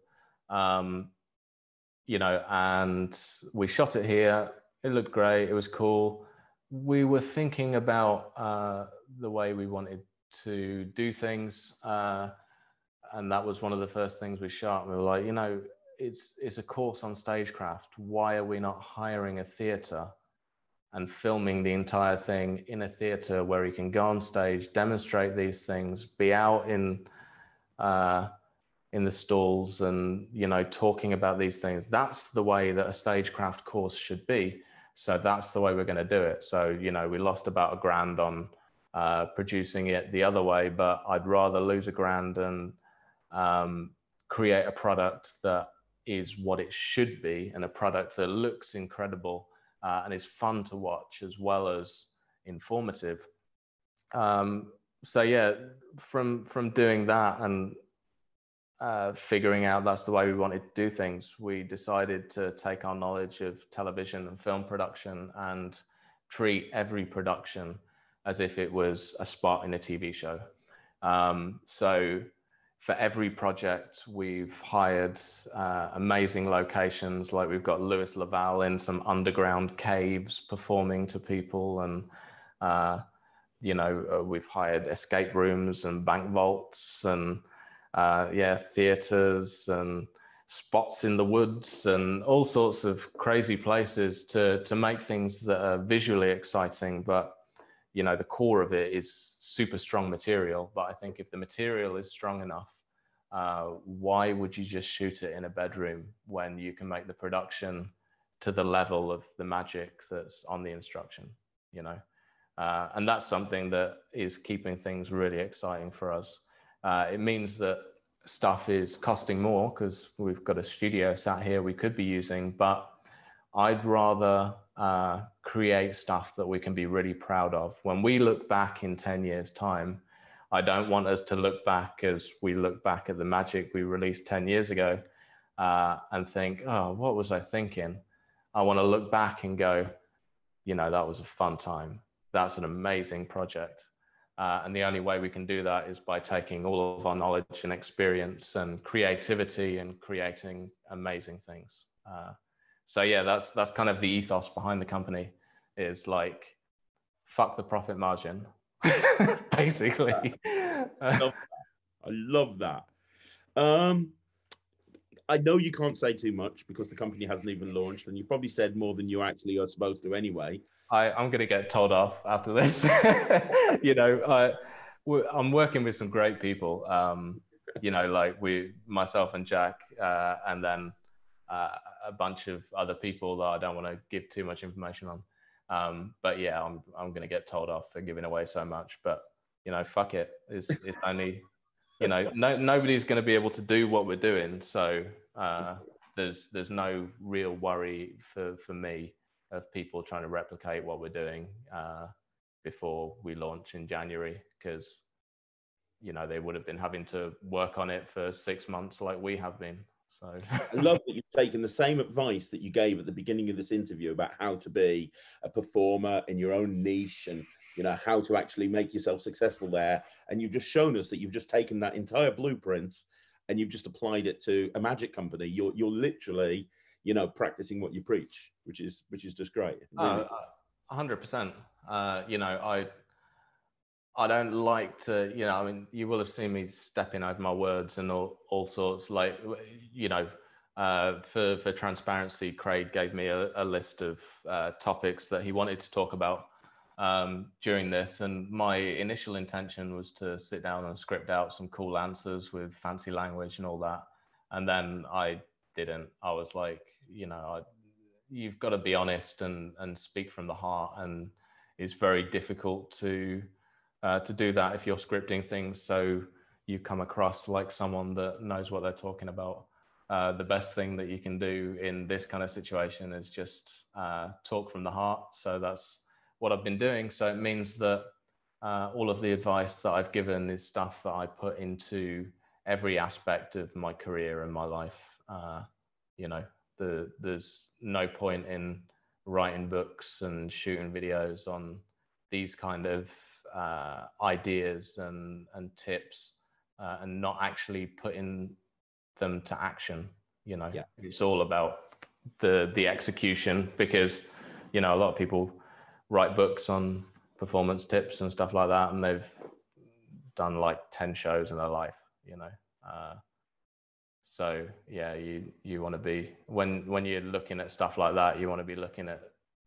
You know, and we shot it here. It looked great. It was cool. We were thinking about the way we wanted to do things, and that was one of the first things we shot. We were like, you know, it's a course on stagecraft. Why are we not hiring a theatre and filming the entire thing in a theatre where you can go on stage, demonstrate these things, be out in the stalls and, you know, talking about these things? That's the way that a stagecraft course should be. So that's the way we're going to do it. So, you know, we lost about $1,000 on producing it the other way, but I'd rather lose $1,000 and create a product that is what it should be, and a product that looks incredible and is fun to watch as well as informative. So yeah, from doing that and figuring out that's the way we wanted to do things, we decided to take our knowledge of television and film production and treat every production as if it was a spot in a TV show. So for every project, we've hired amazing locations. Like, we've got Louis Laval in some underground caves performing to people, and you know, we've hired escape rooms and bank vaults and theaters and spots in the woods and all sorts of crazy places to make things that are visually exciting. But, you know, the core of it is super strong material. But I think if the material is strong enough, why would you just shoot it in a bedroom when you can make the production to the level of the magic that's on the instruction, you know? And that's something that is keeping things really exciting for us. It means that stuff is costing more because we've got a studio sat here we could be using, but I'd rather create stuff that we can be really proud of. When we look back in 10 years' time, I don't want us to look back as we look back at the magic we released 10 years ago and think, oh, what was I thinking? I want to look back and go, you know, that was a fun time. That's an amazing project. And the only way we can do that is by taking all of our knowledge and experience and creativity and creating amazing things. So yeah, that's kind of the ethos behind the company, is like, fuck the profit margin, basically. I love that. I know you can't say too much because the company hasn't even launched, and you've probably said more than you actually are supposed to anyway. I'm going to get told off after this. You know, I'm working with some great people, you know, like myself and Jack, and then a bunch of other people that I don't want to give too much information on. But yeah, I'm going to get told off for giving away so much, but you know, fuck it. It's only, you know, nobody's going to be able to do what we're doing. So there's no real worry for me of people trying to replicate what we're doing before we launch in January, because you know they would have been having to work on it for 6 months like we have been. So I love that you've taken the same advice that you gave at the beginning of this interview about how to be a performer in your own niche and, you know, how to actually make yourself successful there. And you've just shown us that you've just taken that entire blueprint and you've just applied it to a magic company. You're literally, you know, practicing what you preach, which is just great. Really. 100%. You know, I don't like to, you know, I mean, you will have seen me stepping over my words and all sorts, like, you know, for transparency, Craig gave me a list of topics that he wanted to talk about during this. And my initial intention was to sit down and script out some cool answers with fancy language and all that. And then I didn't. I was like, you know, you've got to be honest and speak from the heart. And it's very difficult to do that if you're scripting things so you come across like someone that knows what they're talking about. The best thing that you can do in this kind of situation is just talk from the heart. So that's what I've been doing. So it means that all of the advice that I've given is stuff that I put into every aspect of my career and my life. You know, there's no point in writing books and shooting videos on these kind of ideas and tips and not actually putting them to action. You know, yeah. It's all about the execution, because you know a lot of people write books on performance tips and stuff like that, and they've done like 10 shows in their life, you know. So yeah, you want to be, when you're looking at stuff like that, you want to be looking at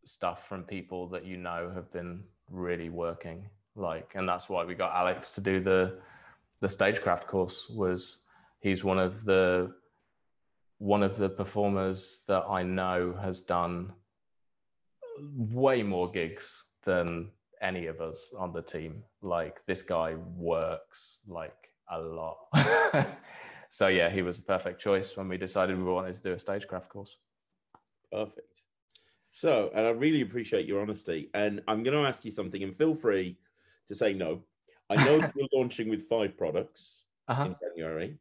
stuff from people that you know have been really working. Like, and that's why we got Alex to do the Stagecraft course. Was he's one of the performers that I know has done way more gigs than any of us on the team. Like, this guy works like a lot. So yeah, he was a perfect choice when we decided we wanted to do a Stagecraft course. Perfect. So, and I really appreciate your honesty. And I'm going to ask you something, and feel free to say no. I know that you're launching with 5 products in January.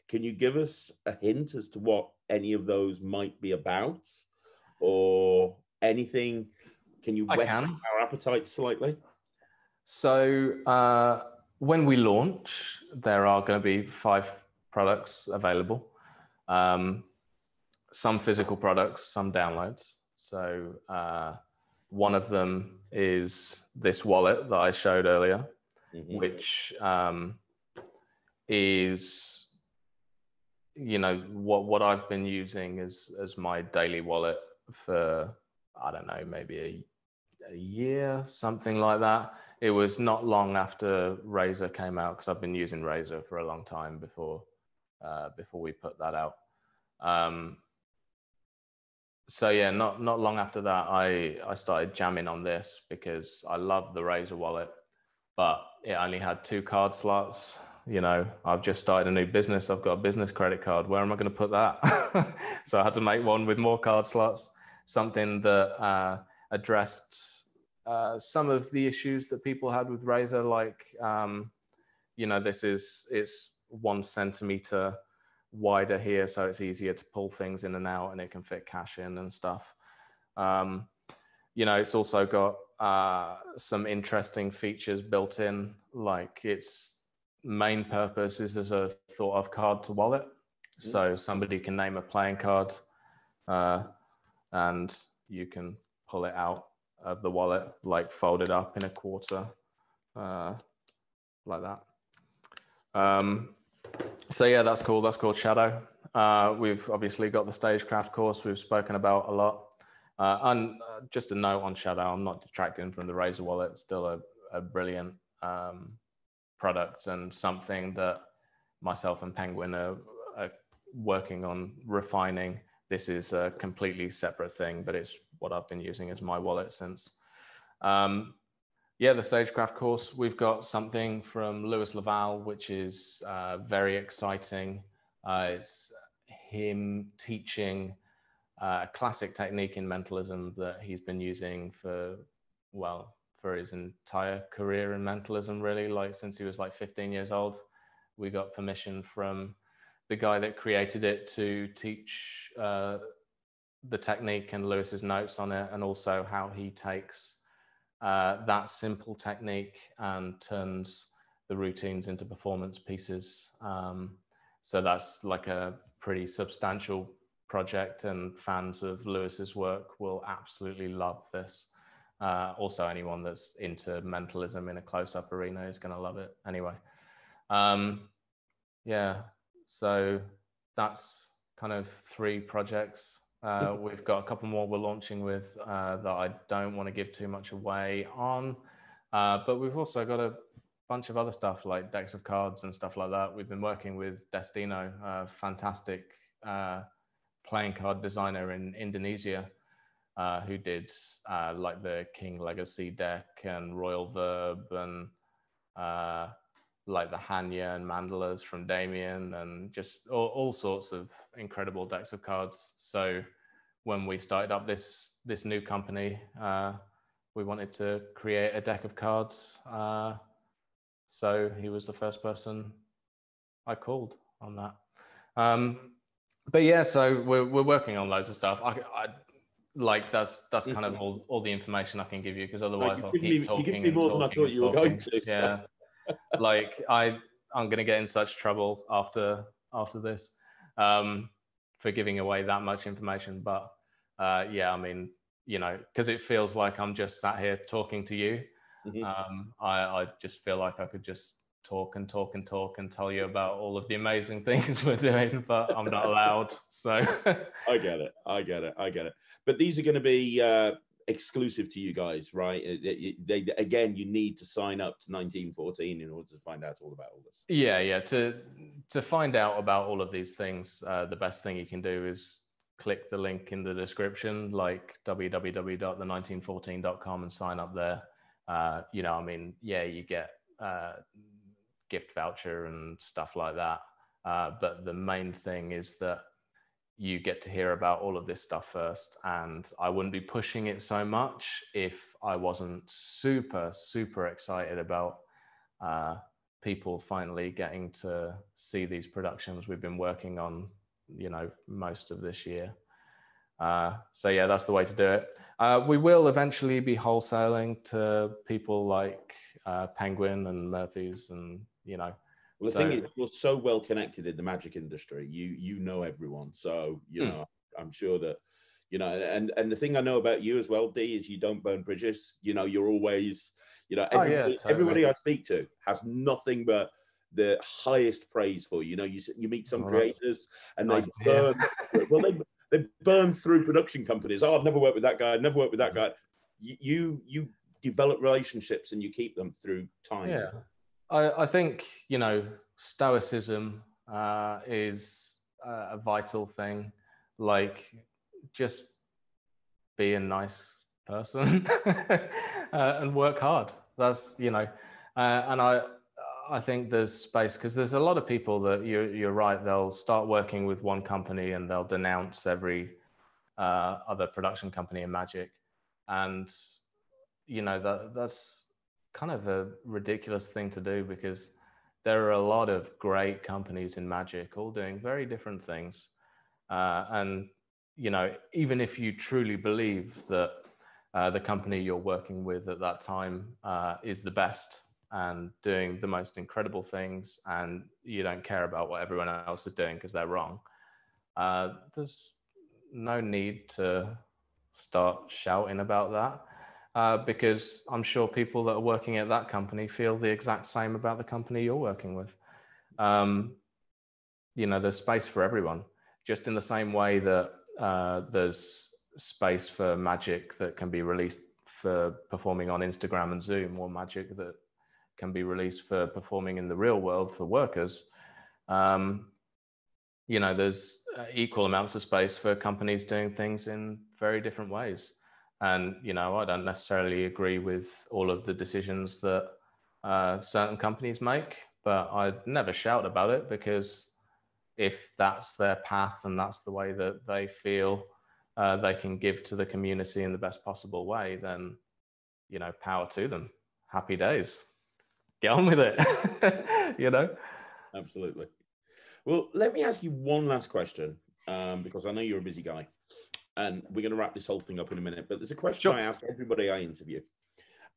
Can you give us a hint as to what any of those might be about, or anything? Can you whet our appetite slightly? So when we launch, there are going to be 5 products available. Some physical products, some downloads. So one of them is this wallet that I showed earlier, which is, you know, what I've been using as my daily wallet for, I don't know, maybe a year, something like that. It was not long after Razor came out, because I've been using Razor for a long time before we put that out. So yeah, not long after that, I started jamming on this, because I love the Razor wallet, but it only had 2 card slots. You know, I've just started a new business. I've got a business credit card. Where am I going to put that? So I had to make one with more card slots, something that addressed some of the issues that people had with Razor. Like, you know, it's 1 centimeter wider here, so it's easier to pull things in and out, and it can fit cash in and stuff. You know, it's also got some interesting features built in, like its main purpose is as a thought of card to wallet. So somebody can name a playing card and you can pull it out of the wallet, like fold it up in a quarter, like that. So yeah, that's cool. That's called Shadow. We've obviously got the Stagecraft course we've spoken about a lot. And just a note on Shadow, I'm not detracting from the Razor wallet. It's still a brilliant product and something that myself and Penguin are working on refining. This is a completely separate thing, but it's what I've been using as my wallet since. Yeah, the Stagecraft course, we've got something from Lewis Laval, which is very exciting. It's him teaching a classic technique in mentalism that he's been using for his entire career in mentalism, really, like since he was like 15 years old. We got permission from the guy that created it to teach the technique and Lewis's notes on it, and also how he takes that simple technique and turns the routines into performance pieces. So that's like a pretty substantial project, and fans of Lewis's work will absolutely love this. Also, anyone that's into mentalism in a close-up arena is going to love it anyway. Yeah, so that's kind of 3 projects. We've got a couple more we're launching with that I don't want to give too much away on, but we've also got a bunch of other stuff like decks of cards and stuff like that. We've been working with Destino, a fantastic playing card designer in Indonesia, who did like the King Legacy deck and Royal Verb and like the Hanya and Mandalas from Damien, and just all sorts of incredible decks of cards. So when we started up this new company, we wanted to create a deck of cards. So he was the first person I called on that. But yeah, so we're working on loads of stuff. I like that's kind of all the information I can give you, because otherwise I'll keep talking. You give me more than I thought you were going to. Yeah. So. Like I'm going to get in such trouble after this for giving away that much information. But yeah, I mean, you know, because it feels like I'm just sat here talking to you. I just feel like I could just talk and tell you about all of the amazing things we're doing, but I'm not allowed. So I get it. But these are going to be exclusive to you guys, right? Again, you need to sign up to 1914 in order to find out all about all this. Yeah. To find out about all of these things, the best thing you can do is click the link in the description, like www.the1914.com, and sign up there. You know, I mean, yeah, you get gift voucher and stuff like that. But the main thing is that you get to hear about all of this stuff first. And I wouldn't be pushing it so much if I wasn't super, super excited about people finally getting to see these productions we've been working on, you know, most of this year. So yeah, that's the way to do it. We will eventually be wholesaling to people like Penguin and Murphy's, and you know. Well, the thing is, you're so well connected in the magic industry. You know everyone, so you know. I'm sure that, you know, and the thing I know about you as well, Dee, is you don't burn bridges. You know, you're always, you know, everybody I speak to has nothing but the highest praise for you. You know, you meet some creators and they burn. Well, they burn through production companies. Oh, I've never worked with that guy. I've never worked with that guy. You develop relationships and you keep them through time. Yeah. I think, you know, stoicism is a vital thing. Like, just be a nice person and work hard. That's, you know, and I think there's space, because there's a lot of people that you're right, they'll start working with one company and they'll denounce every other production company in magic. And, you know, that's kind of a ridiculous thing to do, because there are a lot of great companies in magic all doing very different things. And, you know, even if you truly believe that the company you're working with at that time is the best and doing the most incredible things, and you don't care about what everyone else is doing because they're wrong, there's no need to start shouting about that. Because I'm sure people that are working at that company feel the exact same about the company you're working with. You know, there's space for everyone, just in the same way that there's space for magic that can be released for performing on Instagram and Zoom, or magic that can be released for performing in the real world for workers, you know, there's equal amounts of space for companies doing things in very different ways. And, you know, I don't necessarily agree with all of the decisions that certain companies make, but I'd never shout about it, because if that's their path and that's the way that they feel they can give to the community in the best possible way, then, you know, power to them. Happy days. Get on with it, you know? Absolutely. Well, let me ask you one last question, because I know you're a busy guy, and we're going to wrap this whole thing up in a minute, but there's a question I ask everybody I interview.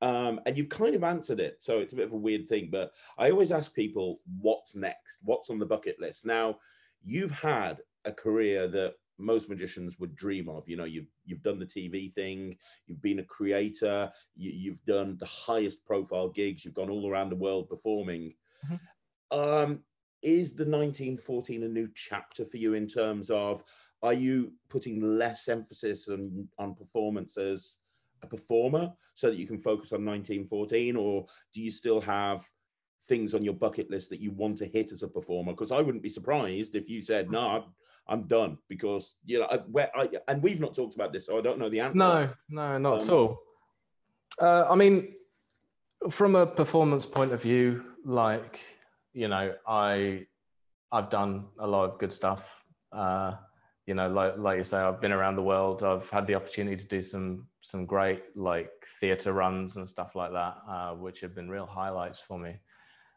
And you've kind of answered it, so it's a bit of a weird thing, but I always ask people, what's next? What's on the bucket list? Now, you've had a career that most magicians would dream of. You know, you've done the TV thing, you've been a creator, you've done the highest profile gigs, you've gone all around the world performing. Mm-hmm. Is the 1914 a new chapter for you in terms of, are you putting less emphasis on performance as a performer so that you can focus on 1914, or do you still have things on your bucket list that you want to hit as a performer? Because I wouldn't be surprised if you said, no, I'm done, because, you know, and we've not talked about this, so I don't know the answer. No, not at all. I mean, from a performance point of view, like, you know, I've done a lot of good stuff. You know, like you say, I've been around the world. I've had the opportunity to do some great like theatre runs and stuff like that, which have been real highlights for me.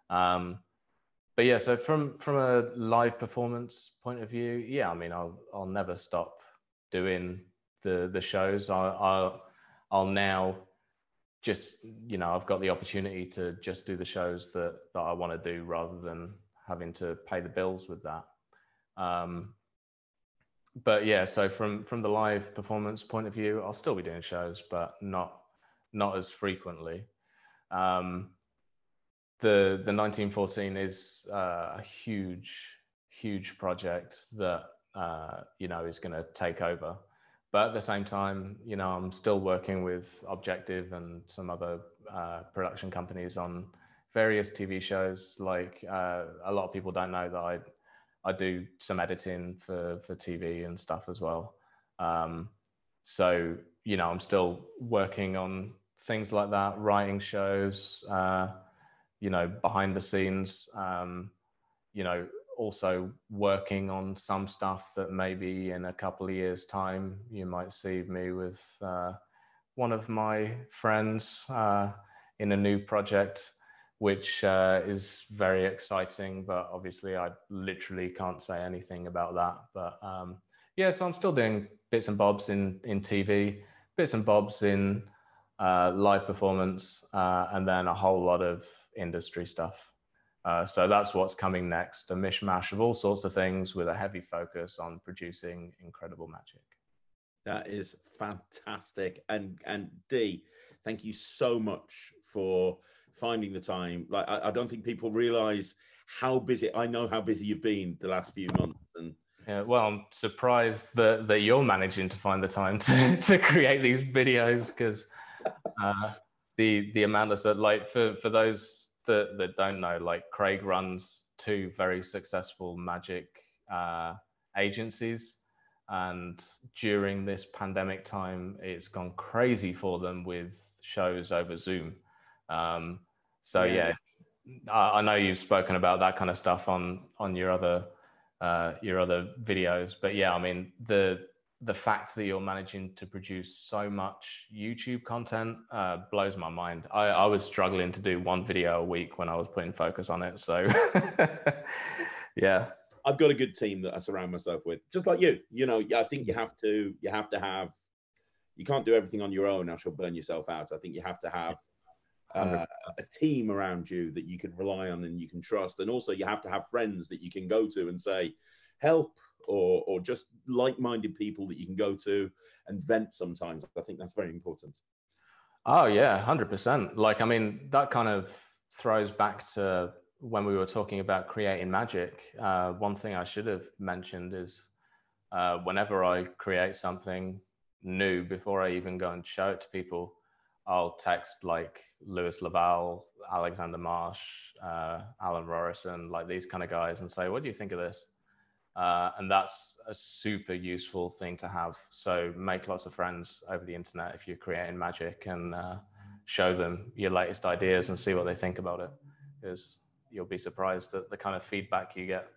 But yeah, so from a live performance point of view, yeah, I mean, I'll never stop doing the shows. I'll now just, you know, I've got the opportunity to just do the shows that I want to do, rather than having to pay the bills with that. But yeah, so from the live performance point of view, I'll still be doing shows, but not as frequently. The 1914 is a huge project that you know, is going to take over. But at the same time, you know, I'm still working with Objective and some other production companies on various TV shows. Like a lot of people don't know that I do some editing for TV and stuff as well. So, you know, I'm still working on things like that, writing shows, you know, behind the scenes, you know, also working on some stuff that maybe in a couple of years' time, you might see me with one of my friends in a new project, which is very exciting, but obviously I literally can't say anything about that. But yeah, so I'm still doing bits and bobs in TV, bits and bobs in live performance, and then a whole lot of industry stuff. So that's what's coming next, a mishmash of all sorts of things with a heavy focus on producing incredible magic. That is fantastic. And Dee, thank you so much for finding the time. Like, I don't think people realize how busy, I know how busy you've been the last few months. And yeah, well, I'm surprised that you're managing to find the time to create these videos, because the amount of stuff, like for those that don't know, like Craig runs 2 very successful magic agencies, and during this pandemic time, it's gone crazy for them with shows over Zoom. So yeah, I know you've spoken about that kind of stuff on your other videos, but yeah, I mean, the fact that you're managing to produce so much YouTube content blows my mind. I was struggling to do 1 video a week when I was putting focus on it. So yeah, I've got a good team that I surround myself with, just like you. You know, I think you have to have. You can't do everything on your own, else you'll burn yourself out. I think you have to have a team around you that you can rely on and you can trust, and also you have to have friends that you can go to and say, help, or just like-minded people that you can go to and vent sometimes. I think that's very important. Oh yeah, 100%. Like, I mean, that kind of throws back to when we were talking about creating magic. One thing I should have mentioned is whenever I create something new, before I even go and show it to people, I'll text like Lewis Laval, Alexander Marsh, Alan Rorison, like these kind of guys, and say, what do you think of this? And that's a super useful thing to have. So make lots of friends over the internet if you're creating magic, and show them your latest ideas and see what they think about it, because you'll be surprised at the kind of feedback you get.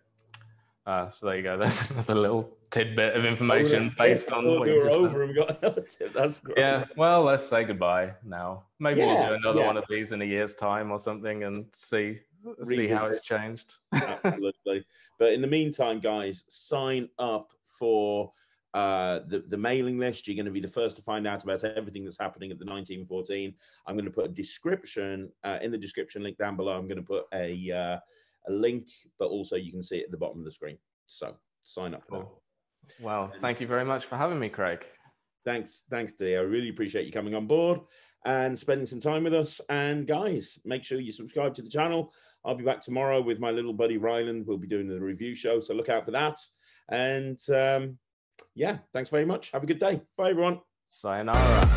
So there you go. That's another little tidbit of information based on what you were just over said. and we got another tip. That's great. Yeah, well, let's say goodbye now. Maybe we'll do another one of these in a year's time or something, and see how it's changed. Absolutely. But in the meantime, guys, sign up for the mailing list. You're going to be the first to find out about everything that's happening at the 1914. I'm going to put a description in the description link down below. I'm going to put a link, but also you can see it at the bottom of the screen. So sign up for that. Well, thank you very much for having me, Craig. Thanks, Dee. I really appreciate you coming on board and spending some time with us. And guys, make sure you subscribe to the channel. I'll be back tomorrow with my little buddy Ryland. We'll be doing the review show, so look out for that. And yeah, thanks very much. Have a good day. Bye, everyone. Sayonara.